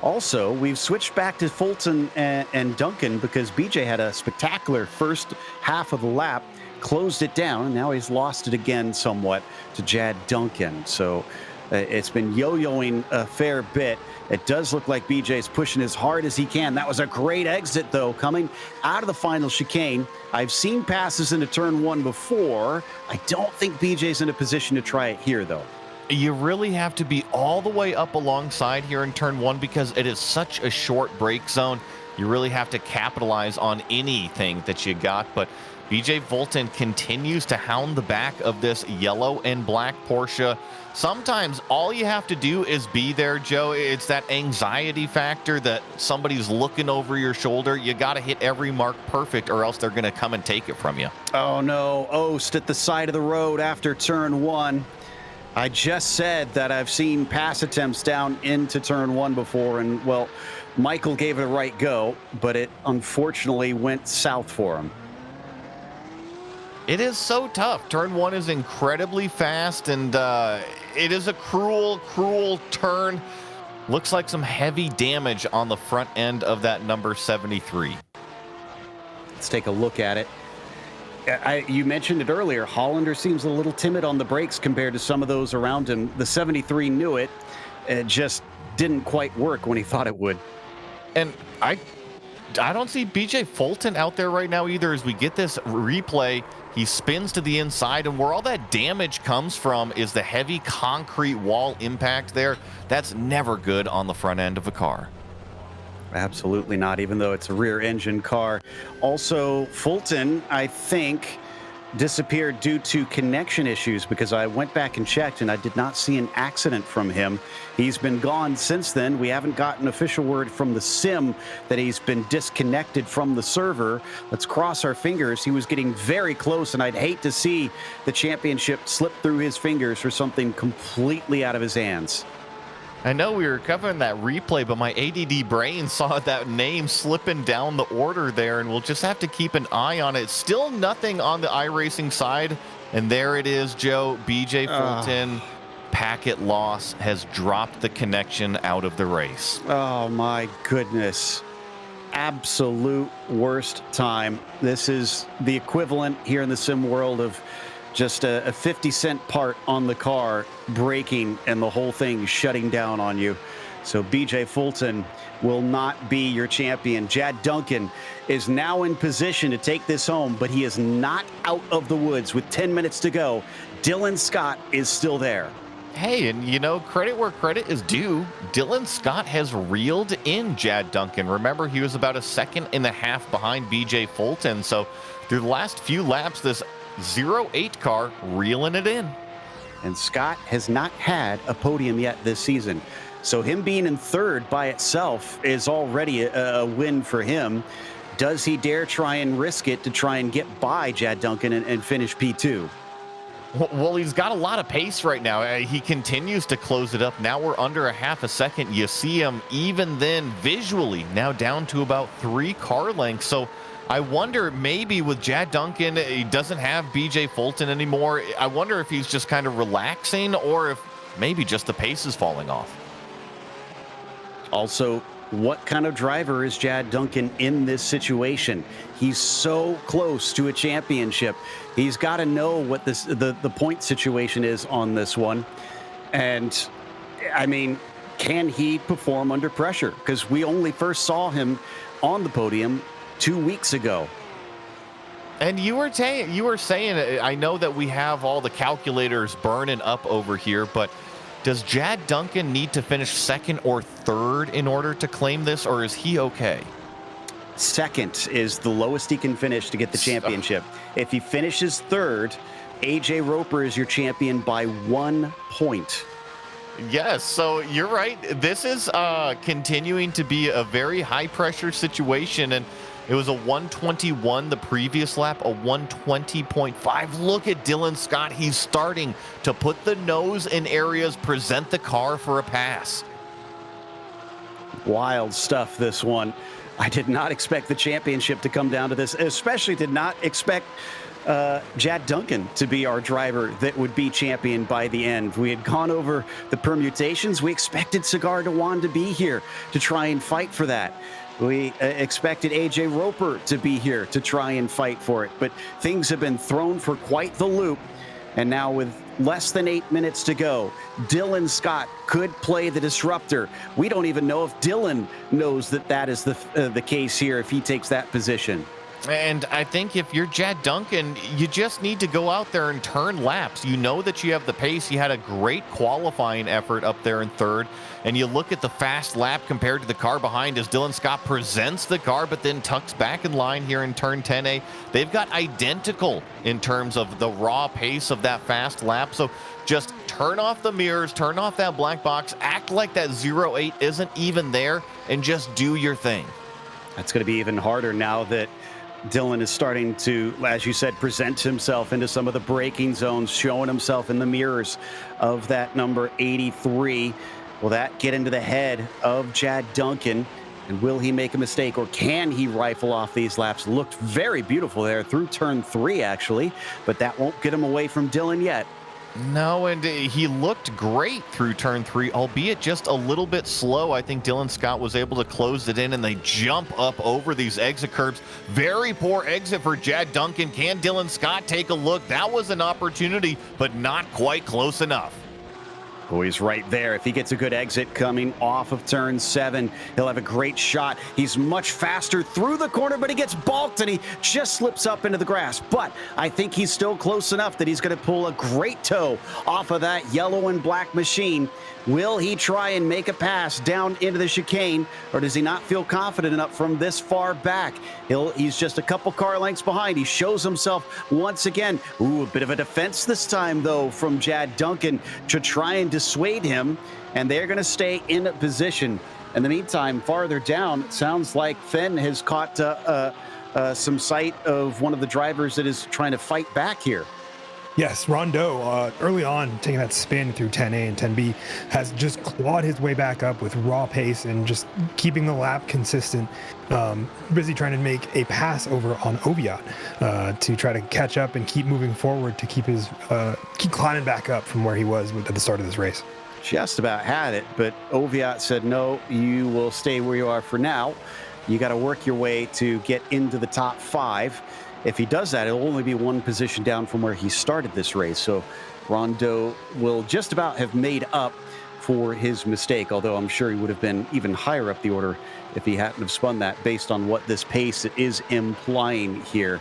Also, we've switched back to Fulton and Duncan because BJ had a spectacular first half of the lap, closed it down, and now he's lost it again somewhat to Jad Duncan. So it's been yo-yoing a fair bit. It does look like BJ's pushing as hard as he can. That was a great exit, though, coming out of the final chicane. I've seen passes into turn 1 before. I don't think BJ's in a position to try it here, though. You really have to be all the way up alongside here in turn 1 because it is such a short brake zone. You really have to capitalize on anything that you got. But BJ Fulton continues to hound the back of this yellow and black Porsche. Sometimes all you have to do is be there, Joe. It's that anxiety factor that somebody's looking over your shoulder. You got to hit every mark perfect or else they're going to come and take it from you. Oh, no. Ost at the side of the road after turn 1. I just said that I've seen pass attempts down into turn 1 before, and, well, Michael gave it a right go, but it unfortunately went south for him. It is so tough. Turn 1 is incredibly fast, and it is a cruel, cruel turn. Looks like some heavy damage on the front end of that number 73. Let's take a look at it. You mentioned it earlier. Hollander seems a little timid on the brakes compared to some of those around him. The 73 knew it. It just didn't quite work when he thought it would. And I don't see BJ Fulton out there right now either. As we get this replay, he spins to the inside, and where all that damage comes from is the heavy concrete wall impact there. That's never good on the front end of a car. Absolutely not, even though it's a rear engine car. Also, Fulton, I think, disappeared due to connection issues because I went back and checked and I did not see an accident from him. He's been gone since then. We haven't gotten official word from the sim that he's been disconnected from the server. Let's cross our fingers. He was getting very close, and I'd hate to see the championship slip through his fingers for something completely out of his hands. I know we were covering that replay, but my ADD brain saw that name slipping down the order there, and we'll just have to keep an eye on it. Still nothing on the iRacing side, and there it is, Joe. BJ Fulton, packet loss, has dropped the connection out of the race. Oh, my goodness. Absolute worst time. This is the equivalent here in the sim world of just a 50-cent part on the car breaking and the whole thing shutting down on you. So BJ Fulton will not be your champion. Jad Duncan is now in position to take this home, but he is not out of the woods with 10 minutes to go. Dylan Scott is still there. Hey, and you know, credit where credit is due. Dylan Scott has reeled in Jad Duncan. Remember, he was about a second and a half behind BJ Fulton. So through the last few laps, this 08 car reeling it in. And Scott has not had a podium yet this season. So him being in third by itself is already a win for him. Does he dare try and risk it to try and get by Jad Duncan and finish P2? Well, he's got a lot of pace right now. He continues to close it up. Now we're under a half a second. You see him even then visually now down to about 3 car lengths. So I wonder, maybe with Jad Duncan, he doesn't have BJ Fulton anymore. I wonder if he's just kind of relaxing, or if maybe just the pace is falling off. Also, what kind of driver is Jad Duncan in this situation? He's so close to a championship. He's got to know what the point situation is on this one. And I mean, can he perform under pressure? Because we only first saw him on the podium 2 weeks ago. And you were saying, I know that we have all the calculators burning up over here, but does Jad Duncan need to finish second or third in order to claim this, or is he okay? Second is the lowest he can finish to get the championship. If he finishes third, AJ Roper is your champion by 1 point. Yes, so you're right. This is continuing to be a very high-pressure situation, and it was a 121 the previous lap, a 120.5. Look at Dylan Scott. He's starting to put the nose in areas, present the car for a pass. Wild stuff, this one. I did not expect the championship to come down to this, especially did not expect Jad Duncan to be our driver that would be champion by the end. We had gone over the permutations. We expected Cigar Dewan to be here to try and fight for that. We expected AJ Roper to be here to try and fight for it, but things have been thrown for quite the loop. And now with less than 8 minutes to go, Dylan Scott could play the disruptor. We don't even know if Dylan knows that that is the case here if he takes that position. And I think if you're Jad Duncan, you just need to go out there and turn laps. You know that you have the pace. You had a great qualifying effort up there in third. And you look at the fast lap compared to the car behind as Dylan Scott presents the car, but then tucks back in line here in turn 10A. They've got identical in terms of the raw pace of that fast lap. So just turn off the mirrors, turn off that black box, act like that 08 isn't even there, and just do your thing. That's going to be even harder now that Dylan is starting to, as you said, present himself into some of the braking zones, showing himself in the mirrors of that number 83. Will that get into the head of Jad Duncan? And will he make a mistake, or can he rifle off these laps? Looked very beautiful there through turn 3, actually, but that won't get him away from Dylan yet. No, and he looked great through turn 3, albeit just a little bit slow. I think Dylan Scott was able to close it in, and they jump up over these exit curbs. Very poor exit for Jad Duncan. Can Dylan Scott take a look? That was an opportunity, but not quite close enough. Oh, he's right there. If he gets a good exit coming off of turn 7, he'll have a great shot. He's much faster through the corner, but he gets balked and he just slips up into the grass. But I think he's still close enough that he's going to pull a great toe off of that yellow and black machine. Will he try and make a pass down into the chicane, or does he not feel confident enough from this far back? He's just a couple car lengths behind. He shows himself once again. Ooh, a bit of a defense this time, though, from Jad Duncan to try and dissuade him, and they're going to stay in position. In the meantime, farther down, it sounds like Fenn has caught some sight of one of the drivers that is trying to fight back here. Yes, Rondeau, early on, taking that spin through 10A and 10B, has just clawed his way back up with raw pace and just keeping the lap consistent. Busy trying to make a pass over on Oviatt to try to catch up and keep moving forward to keep climbing back up from where he was at the start of this race. Just about had it, but Oviatt said, no, you will stay where you are for now. You got to work your way to get into the top 5. If he does that, it'll only be one position down from where he started this race. So Rondeau will just about have made up for his mistake, although I'm sure he would have been even higher up the order if he hadn't have spun that based on what this pace is implying here.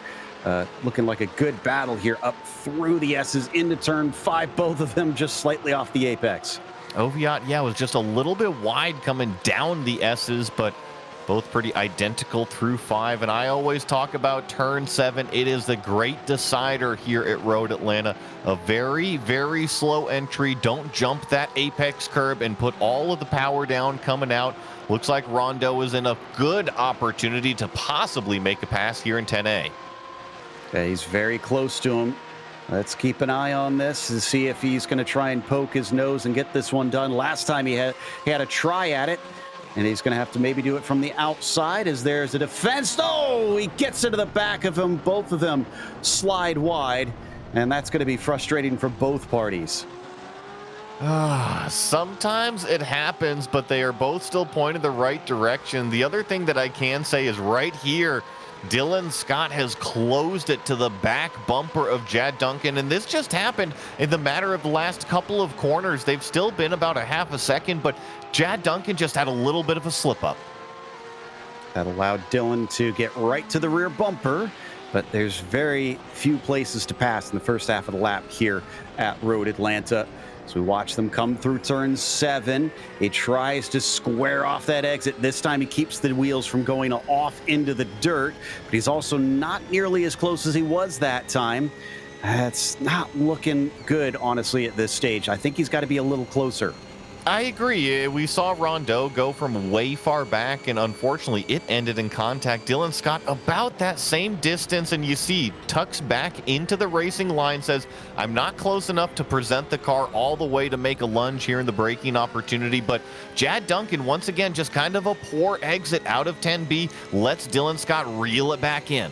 Looking like a good battle here up through the S's into turn 5, both of them just slightly off the apex. Oviatt, yeah, was just a little bit wide coming down the S's, but both pretty identical through 5. And I always talk about turn 7. It is the great decider here at Road Atlanta. A very, very slow entry. Don't jump that apex curb and put all of the power down coming out. Looks like Rondo is in a good opportunity to possibly make a pass here in 10A. Okay, he's very close to him. Let's keep an eye on this to see if he's going to try and poke his nose and get this one done. Last time he had a try at it, and he's going to have to maybe do it from the outside as there's a defense. Oh, he gets into the back of him. Both of them slide wide, and that's going to be frustrating for both parties. Sometimes it happens, but they are both still pointed the right direction. The other thing that I can say is right here, Dylan Scott has closed it to the back bumper of Jad Duncan, and this just happened in the matter of the last couple of corners. They've still been about a half a second, but Jad Duncan just had a little bit of a slip up. That allowed Dylan to get right to the rear bumper, but there's very few places to pass in the first half of the lap here at Road Atlanta. So we watch them come through turn 7. He tries to square off that exit. This time he keeps the wheels from going off into the dirt, but he's also not nearly as close as he was that time. That's not looking good, honestly, at this stage. I think he's got to be a little closer. I agree. We saw Rondo go from way far back, and unfortunately it ended in contact. Dylan Scott about that same distance, and you see tucks back into the racing line, says, I'm not close enough to present the car all the way to make a lunge here in the braking opportunity. But Jad Duncan, once again, just kind of a poor exit out of 10B, lets Dylan Scott reel it back in.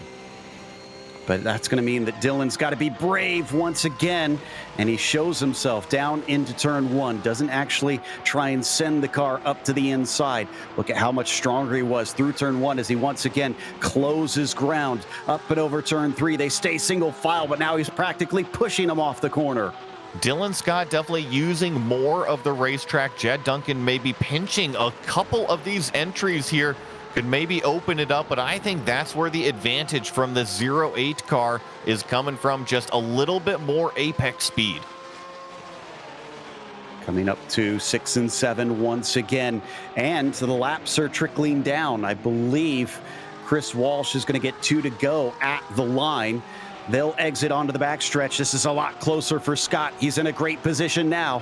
But that's going to mean that Dylan's got to be brave once again, and he shows himself down into turn 1. Doesn't actually try and send the car up to the inside. Look at how much stronger he was through turn 1 as he once again closes ground. Up and over turn 3, they stay single file, but now he's practically pushing him off the corner. Dylan Scott definitely using more of the racetrack. Jad Duncan maybe pinching a couple of these entries here. Could maybe open it up, but I think that's where the advantage from the 08 car is coming from, just a little bit more apex speed. Coming up to 6 and 7 once again, and the laps are trickling down. I believe Chris Walsh is going to get 2 to go at the line. They'll exit onto the backstretch. This is a lot closer for Scott. He's in a great position now.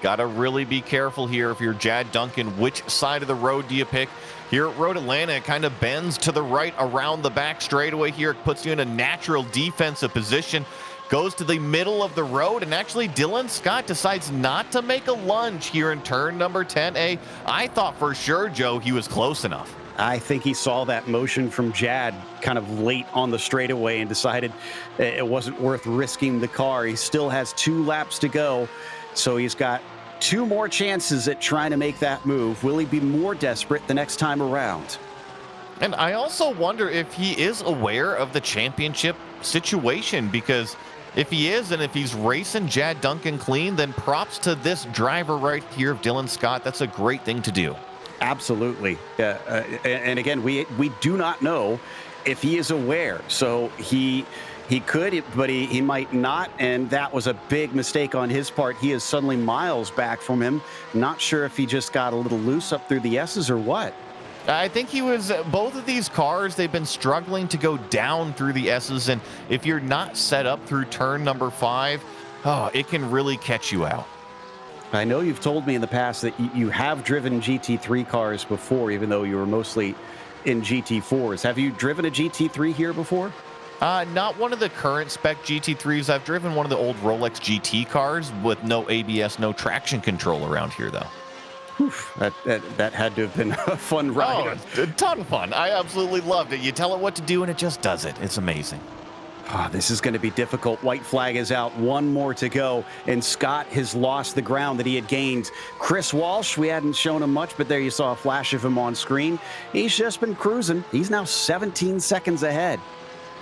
Got to really be careful here if you're Jad Duncan. Which side of the road do you pick? Here at Road Atlanta, it kind of bends to the right around the back straightaway here. It puts you in a natural defensive position. Goes to the middle of the road, and actually Dylan Scott decides not to make a lunge here in turn number 10A. I thought for sure, Joe, he was close enough. I think he saw that motion from Jad kind of late on the straightaway and decided it wasn't worth risking the car. He still has 2 laps to go, so he's got 2 more chances at trying to make that move. Will he be more desperate the next time around? And I also wonder if he is aware of the championship situation, because if he is, and if he's racing Jad Duncan clean, then props to this driver right here of Dylan Scott. That's a great thing to do. Absolutely. And again, we do not know if he is aware. So he could, but he might not, and that was a big mistake on his part. He is suddenly miles back from him. Not sure if he just got a little loose up through the S's or what. I think he was, both of these cars, they've been struggling to go down through the S's, and if you're not set up through turn number 5, it can really catch you out. I know you've told me in the past that you have driven GT3 cars before, even though you were mostly in GT4s. Have you driven a GT3 here before? Not one of the current spec GT3s. I've driven one of the old Rolex GT cars with no ABS, no traction control around here, though. Whew, that had to have been a fun ride. Oh, a ton of fun. I absolutely loved it. You tell it what to do, and it just does it. It's amazing. This is going to be difficult. White flag is out. 1 more to go, and Scott has lost the ground that he had gained. Chris Walsh, we hadn't shown him much, but there you saw a flash of him on screen. He's just been cruising. He's now 17 seconds ahead.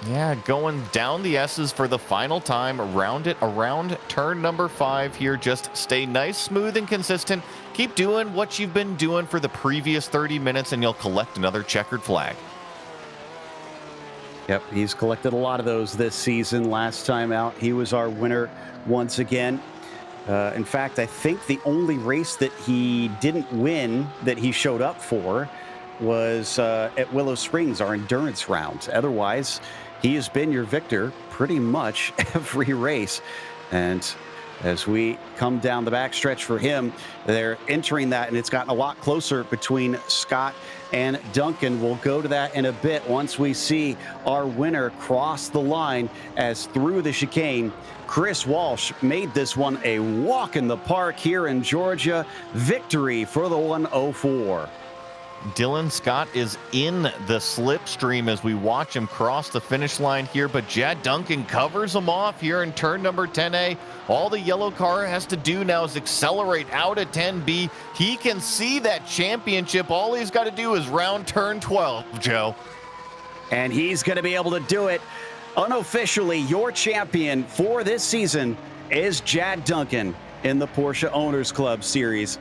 Yeah, going down the S's for the final time, around turn number 5 here. Just stay nice, smooth, and consistent. Keep doing what you've been doing for the previous 30 minutes, and you'll collect another checkered flag. Yep, he's collected a lot of those this season. Last time out, he was our winner once again. In fact, I think the only race that he didn't win that he showed up for was at Willow Springs, our endurance round. Otherwise, he has been your victor pretty much every race. And as we come down the backstretch for him, they're entering that, and it's gotten a lot closer between Scott and Duncan. We'll go to that in a bit once we see our winner cross the line, as through the chicane, Chris Walsh made this one a walk in the park here in Georgia. Victory for the 104. Dylan Scott is in the slipstream as we watch him cross the finish line here, but Jad Duncan covers him off here in turn number 10A. All the yellow car has to do now is accelerate out of 10B. He can see that championship. All he's got to do is round turn 12, Joe. And he's going to be able to do it. Unofficially, your champion for this season is Jad Duncan in the Porsche Owners Club Series.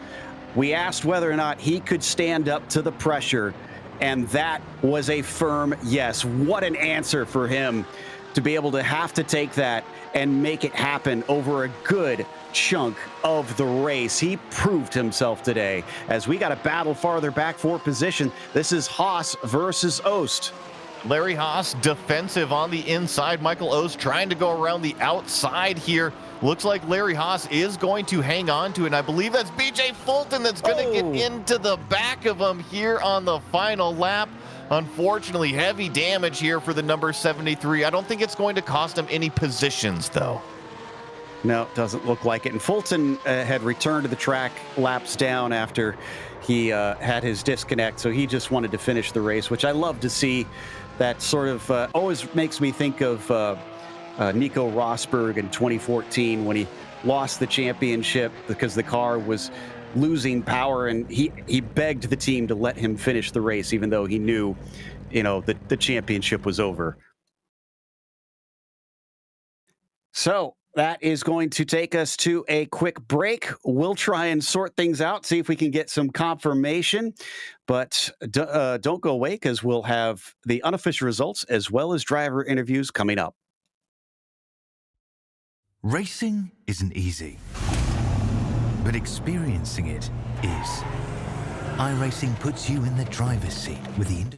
We asked whether or not he could stand up to the pressure, and that was a firm yes. What an answer for him to be able to have to take that and make it happen over a good chunk of the race. He proved himself today. As we got a battle farther back for position, this is Haas versus Ost. Larry Haas defensive on the inside. Michael Ost trying to go around the outside here. Looks like Larry Haas is going to hang on to it. And I believe that's BJ Fulton that's going to get into the back of him here on the final lap. Unfortunately, heavy damage here for the number 73. I don't think it's going to cost him any positions, though. No, it doesn't look like it. And Fulton had returned to the track laps down after he had his disconnect. So he just wanted to finish the race, which I love to see. That sort of always makes me think of Nico Rosberg in 2014 when he lost the championship because the car was losing power, and he begged the team to let him finish the race, even though he knew, that the championship was over. So that is going to take us to a quick break. We'll try and sort things out, see if we can get some confirmation. But don't go away, because we'll have the unofficial results as well as driver interviews coming up. Racing isn't easy, but experiencing it is. iRacing puts you in the driver's seat with the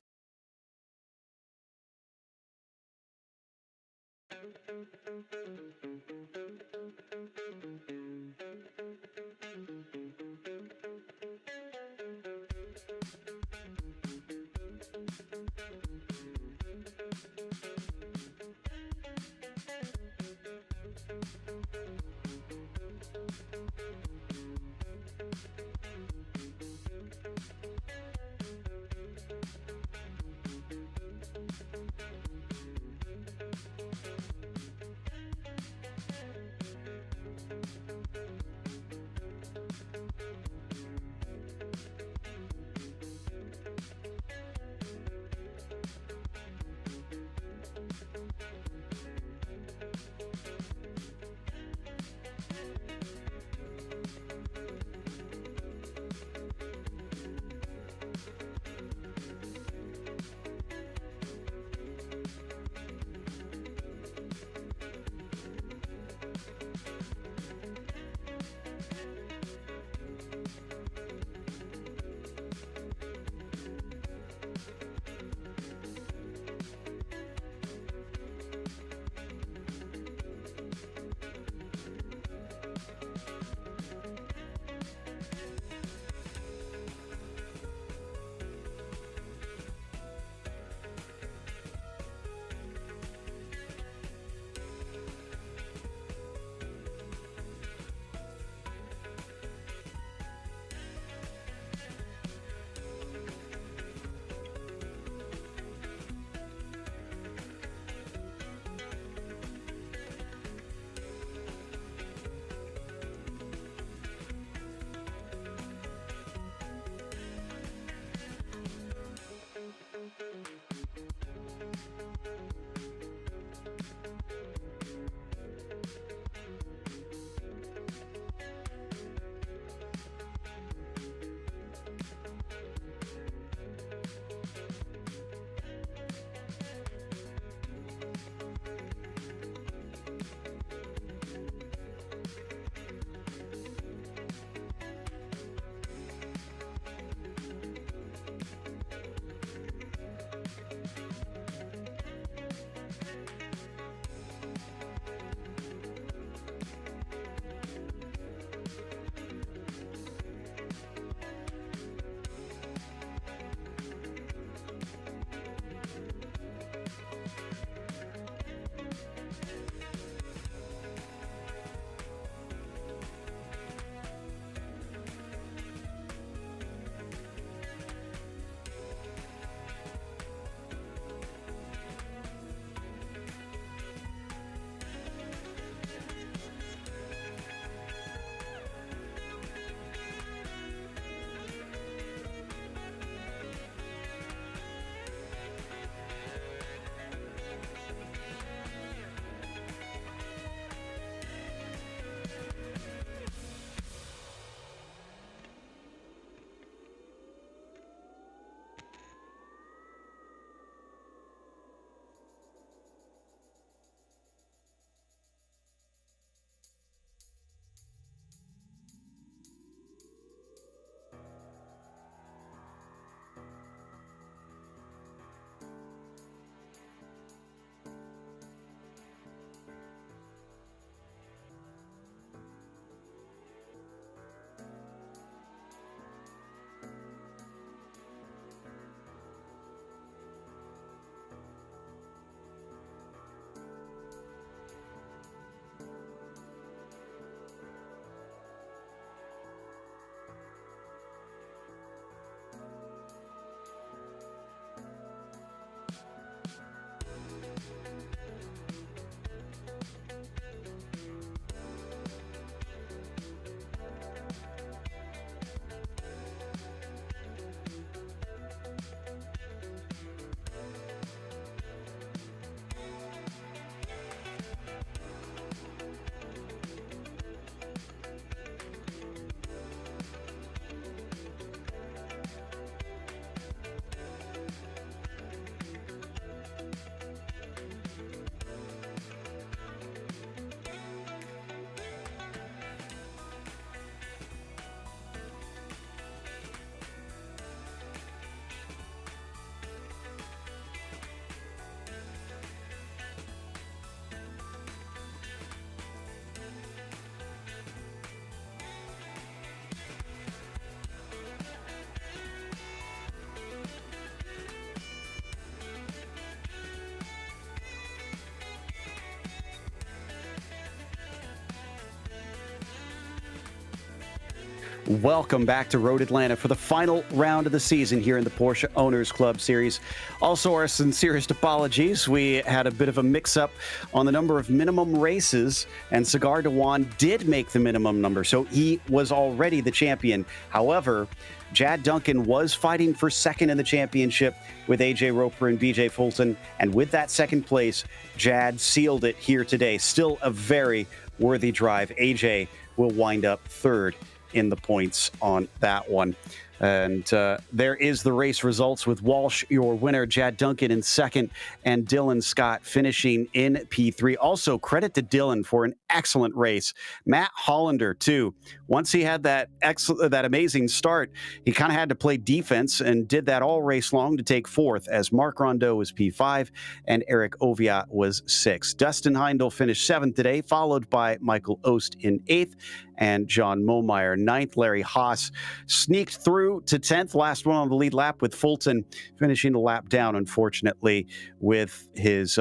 Welcome back to Road Atlanta for the final round of the season here in the Porsche Owners Club Series. Also, our sincerest apologies. We had a bit of a mix-up on the number of minimum races, and Cigar Dewan did make the minimum number, so he was already the champion. However, Jad Duncan was fighting for second in the championship with AJ Roper and BJ Fulton, and with that second place, Jad sealed it here today. Still a very worthy drive. AJ will wind up third in the points on that one. And there is the race results with Walsh, your winner, Jad Duncan in second, and Dylan Scott finishing in P3. Also, credit to Dylan for an excellent race. Matt Hollander, too. Once he had that amazing start, he kind of had to play defense and did that all race long to take fourth, as Mark Rondeau was P5 and Eric Oviat was sixth. Dustin Heindel finished seventh today, followed by Michael Ost in eighth and John Momeyer ninth. Larry Haas sneaked through to 10th, last one on the lead lap, with Fulton finishing a lap down, unfortunately, with his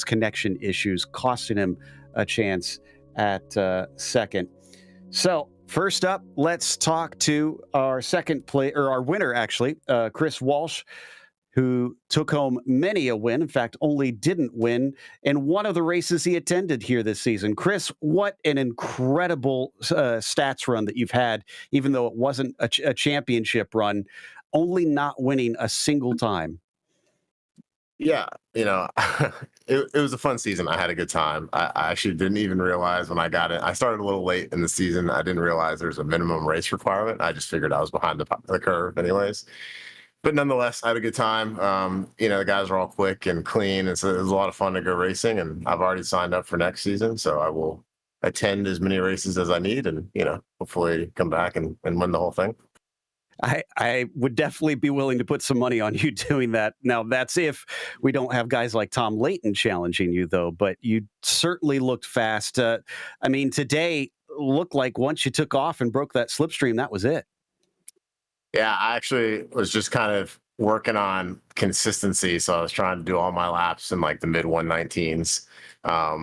connection issues, costing him a chance at second. So first up, let's talk to our our winner, actually, Chris Walsh, who took home many a win. In fact, only didn't win in one of the races he attended here this season. Chris, what an incredible stats run that you've had, even though it wasn't a championship run, only not winning a single time. Yeah, it was a fun season. I had a good time. I actually didn't even realize when I got it. I started a little late in the season. I didn't realize there's a minimum race requirement. I just figured I was behind the curve anyways. But nonetheless, I had a good time. The guys are all quick and clean, and so it was a lot of fun to go racing. And I've already signed up for next season, so I will attend as many races as I need, and hopefully come back and win the whole thing. I would definitely be willing to put some money on you doing that. Now, that's if we don't have guys like Tom Layton challenging you, though. But you certainly looked fast. Today looked like once you took off and broke that slipstream, that was it. Yeah, I actually was just kind of working on consistency. So I was trying to do all my laps in like the mid 119s. I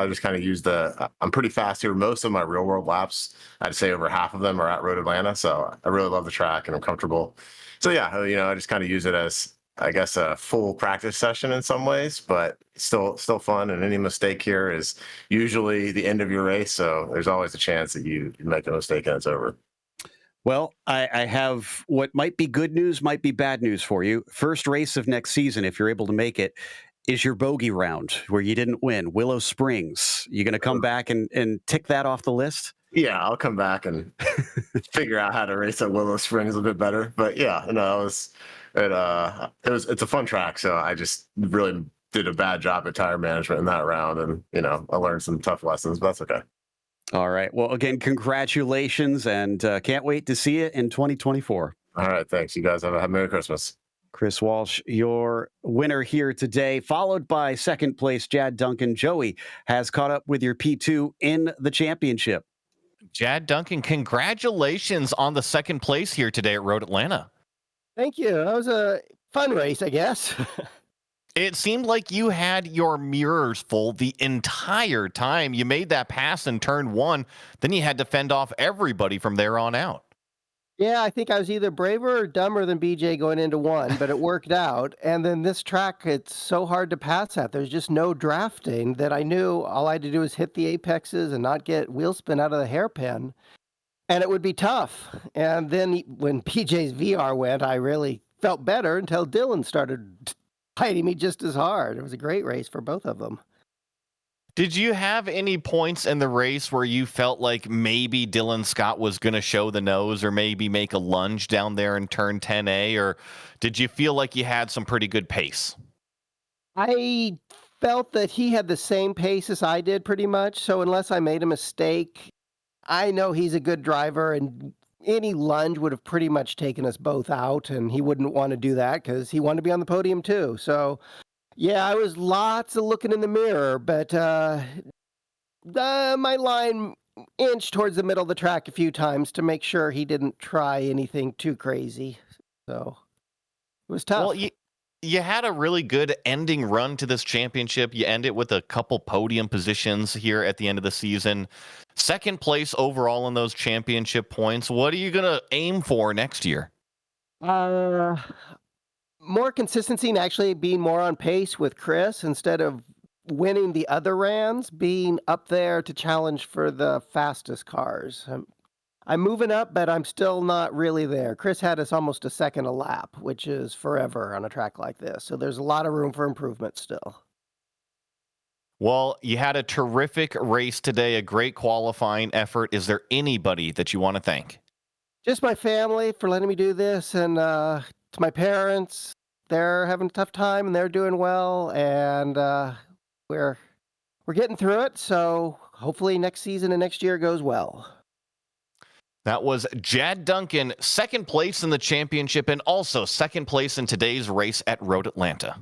just kind of used I'm pretty fast here. Most of my real world laps, I'd say over half of them are at Road Atlanta. So I really love the track and I'm comfortable. So yeah, I just kind of use it as, I guess, a full practice session in some ways, but still fun. And any mistake here is usually the end of your race. So there's always a chance that you make a mistake and it's over. Well, I have what might be good news, might be bad news for you. First race of next season, if you're able to make it, is your bogey round where you didn't win, Willow Springs. You going to come back and tick that off the list? Yeah, I'll come back and figure out how to race at Willow Springs a bit better. But yeah, it's a fun track. So I just really did a bad job at tire management in that round. And, I learned some tough lessons, but that's okay. All right. Well, again, congratulations, and can't wait to see it in 2024. All right. Thanks. You guys have a Merry Christmas. Chris Walsh, your winner here today, followed by second place, Jad Duncan. Joey has caught up with your P2 in the championship. Jad Duncan, congratulations on the second place here today at Road Atlanta. Thank you. That was a fun race, I guess. It seemed like you had your mirrors full the entire time. You made that pass in turn one, then you had to fend off everybody from there on out. Yeah, I think I was either braver or dumber than BJ going into one, but it worked out. And then this track, it's so hard to pass at. There's just no drafting that I knew all I had to do was hit the apexes and not get wheel spin out of the hairpin. And it would be tough. And then when BJ's VR went, I really felt better until Dylan started fighting me just as hard. It was a great race for both of them. Did you have any points in the race where you felt like maybe Dylan Scott was going to show the nose or maybe make a lunge down there in turn 10A? Or did you feel like you had some pretty good pace? I felt that he had the same pace as I did pretty much. So unless I made a mistake, I know he's a good driver, and any lunge would have pretty much taken us both out, and he wouldn't want to do that because he wanted to be on the podium too. So yeah, I was lots of looking in the mirror, but my line inched towards the middle of the track a few times to make sure he didn't try anything too crazy. So it was tough. Well, you had a really good ending run to this championship. You end it with a couple podium positions here at the end of the season. Second place overall in those championship points. What are you going to aim for next year? More consistency and actually being more on pace with Chris instead of winning the other rans, being up there to challenge for the fastest cars. I'm moving up, but I'm still not really there. Chris had us almost a second a lap, which is forever on a track like this. So there's a lot of room for improvement still. Well, you had a terrific race today, a great qualifying effort. Is there anybody that you want to thank? Just my family for letting me do this, and to my parents, they're having a tough time and they're doing well, and we're getting through it. So hopefully next season and next year goes well. That was Jad Duncan, second place in the championship and also second place in today's race at Road Atlanta.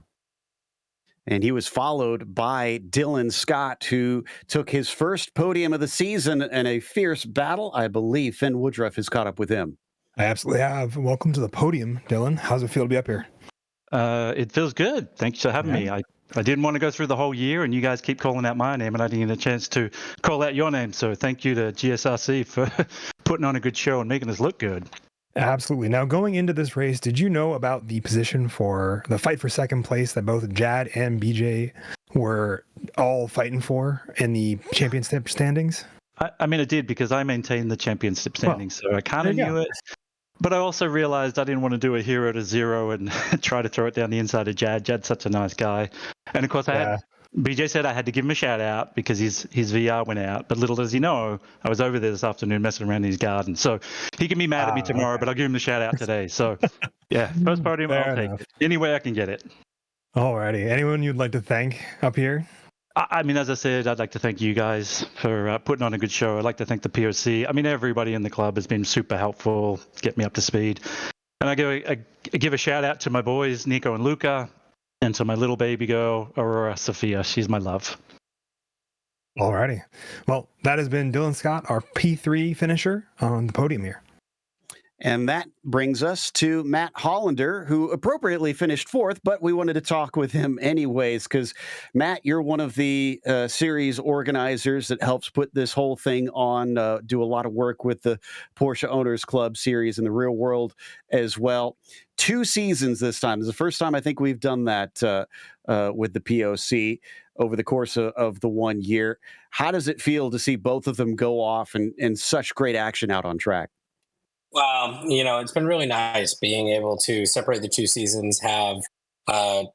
And he was followed by Dylan Scott, who took his first podium of the season in a fierce battle. I believe Finn Woodruff has caught up with him. I absolutely have. Welcome to the podium, Dylan. How's it feel to be up here? It feels good. Thanks for having me. I didn't want to go through the whole year, and you guys keep calling out my name, and I didn't get a chance to call out your name. So thank you to GSRC for putting on a good show and making us look good. Absolutely. Now, going into this race, did you know about the position for the fight for second place that both Jad and BJ were all fighting for in the championship standings? I mean, I did because I maintained the championship standings, so I kind of knew it. But I also realized I didn't want to do a 0 to 0 and try to throw it down the inside of Jad. Jad's such a nice guy. And of course, BJ said I had to give him a shout out because his VR went out. But little does he know, I was over there this afternoon messing around in his garden. So he can be mad at me tomorrow, but I'll give him the shout out today. So yeah, first podium, I'll take it. Any way I can get it. Alrighty. Anyone you'd like to thank up here? I mean, as I said, I'd like to thank you guys for putting on a good show. I'd like to thank the POC. I mean, everybody in the club has been super helpful, get me up to speed. And I give a shout out to my boys, Nico and Luca, and to my little baby girl, Aurora Sophia. She's my love. Alrighty. Well, that has been Dylan Scott, our P3 finisher on the podium here. And that brings us to Matt Hollander, who appropriately finished fourth, but we wanted to talk with him anyways, because Matt, you're one of the series organizers that helps put this whole thing on, do a lot of work with the Porsche Owners Club series in the real world as well. 2 seasons this time. This is the first time I think we've done that with the POC over the course of the 1 year. How does it feel to see both of them go off in such great action out on track? Well, it's been really nice being able to separate the 2 seasons, have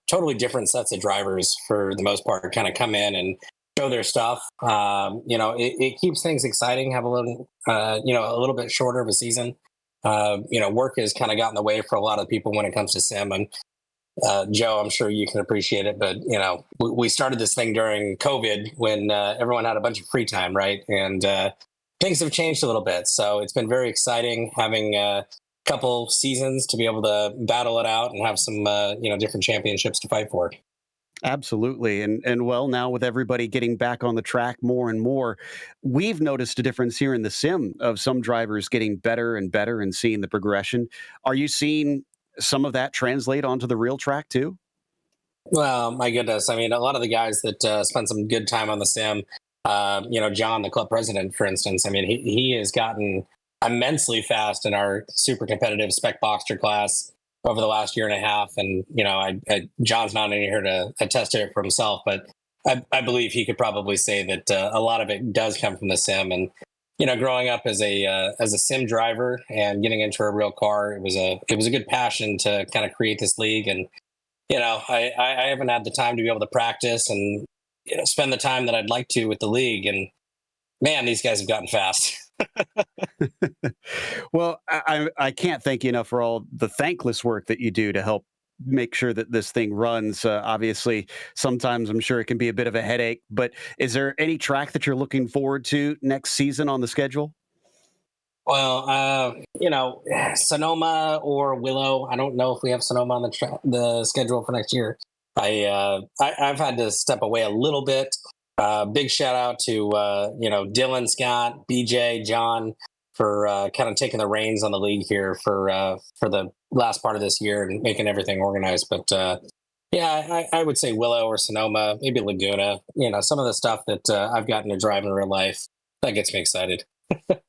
totally different sets of drivers for the most part, kind of come in and show their stuff. It keeps things exciting, have a little bit shorter of a season. Work has kind of gotten in the way for a lot of people when it comes to sim. And Joe, I'm sure you can appreciate it, but we started this thing during COVID when everyone had a bunch of free time, right? And things have changed a little bit. So it's been very exciting having a couple seasons to be able to battle it out and have some, different championships to fight for. Absolutely. And well, now with everybody getting back on the track more and more, we've noticed a difference here in the sim of some drivers getting better and better and seeing the progression. Are you seeing some of that translate onto the real track too? Well, my goodness. I mean, a lot of the guys that spent some good time on the sim, John, the club president, for instance, I mean, he has gotten immensely fast in our super competitive spec Boxster class over the last year and a half. And, John's not in here to attest to it for himself, but I believe he could probably say that a lot of it does come from the sim. And, growing up as a sim driver and getting into a real car, it was a good passion to kind of create this league. And, I haven't had the time to be able to practice and, spend the time that I'd like to with the league. And man, these guys have gotten fast. Well, I can't thank you enough for all the thankless work that you do to help make sure that this thing runs. Obviously, sometimes I'm sure it can be a bit of a headache, but is there any track that you're looking forward to next season on the schedule? Well, Sonoma or Willow. I don't know if we have Sonoma on the schedule for next year. I've had to step away a little bit. Big shout out to Dylan, Scott, BJ, John for kind of taking the reins on the league here for the last part of this year and making everything organized. But Yeah, I would say Willow or Sonoma, maybe Laguna. Some of the stuff that I've gotten to drive in real life, that gets me excited.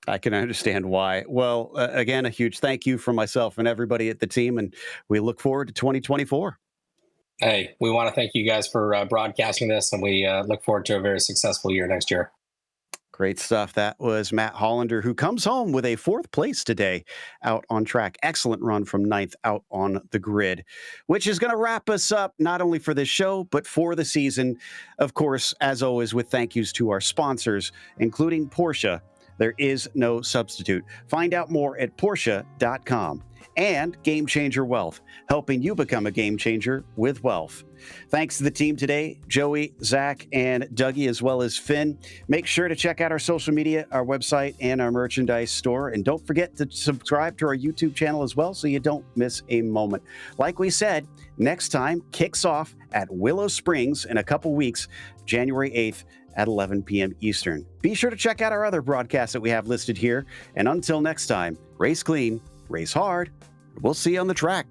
I can understand why. Well, again, a huge thank you from myself and everybody at the team, and we look forward to 2024. Hey, we want to thank you guys for broadcasting this, and we look forward to a very successful year next year. Great stuff. That was Matt Hollander, who comes home with a 4th place today out on track. Excellent run from 9th out on the grid, which is going to wrap us up not only for this show, but for the season. Of course, as always, with thank yous to our sponsors, including Porsche. There is no substitute. Find out more at Porsche.com. And Game Changer Wealth, helping you become a game changer with wealth. Thanks to the team today, Joey, Zach, and Dougie, as well as Finn. Make sure to check out our social media, our website, and our merchandise store. And don't forget to subscribe to our YouTube channel as well so you don't miss a moment. Like we said, next time kicks off at Willow Springs in a couple weeks, January 8th at 11 p.m. Eastern. Be sure to check out our other broadcasts that we have listed here. And until next time, race clean, race hard. We'll see you on the track.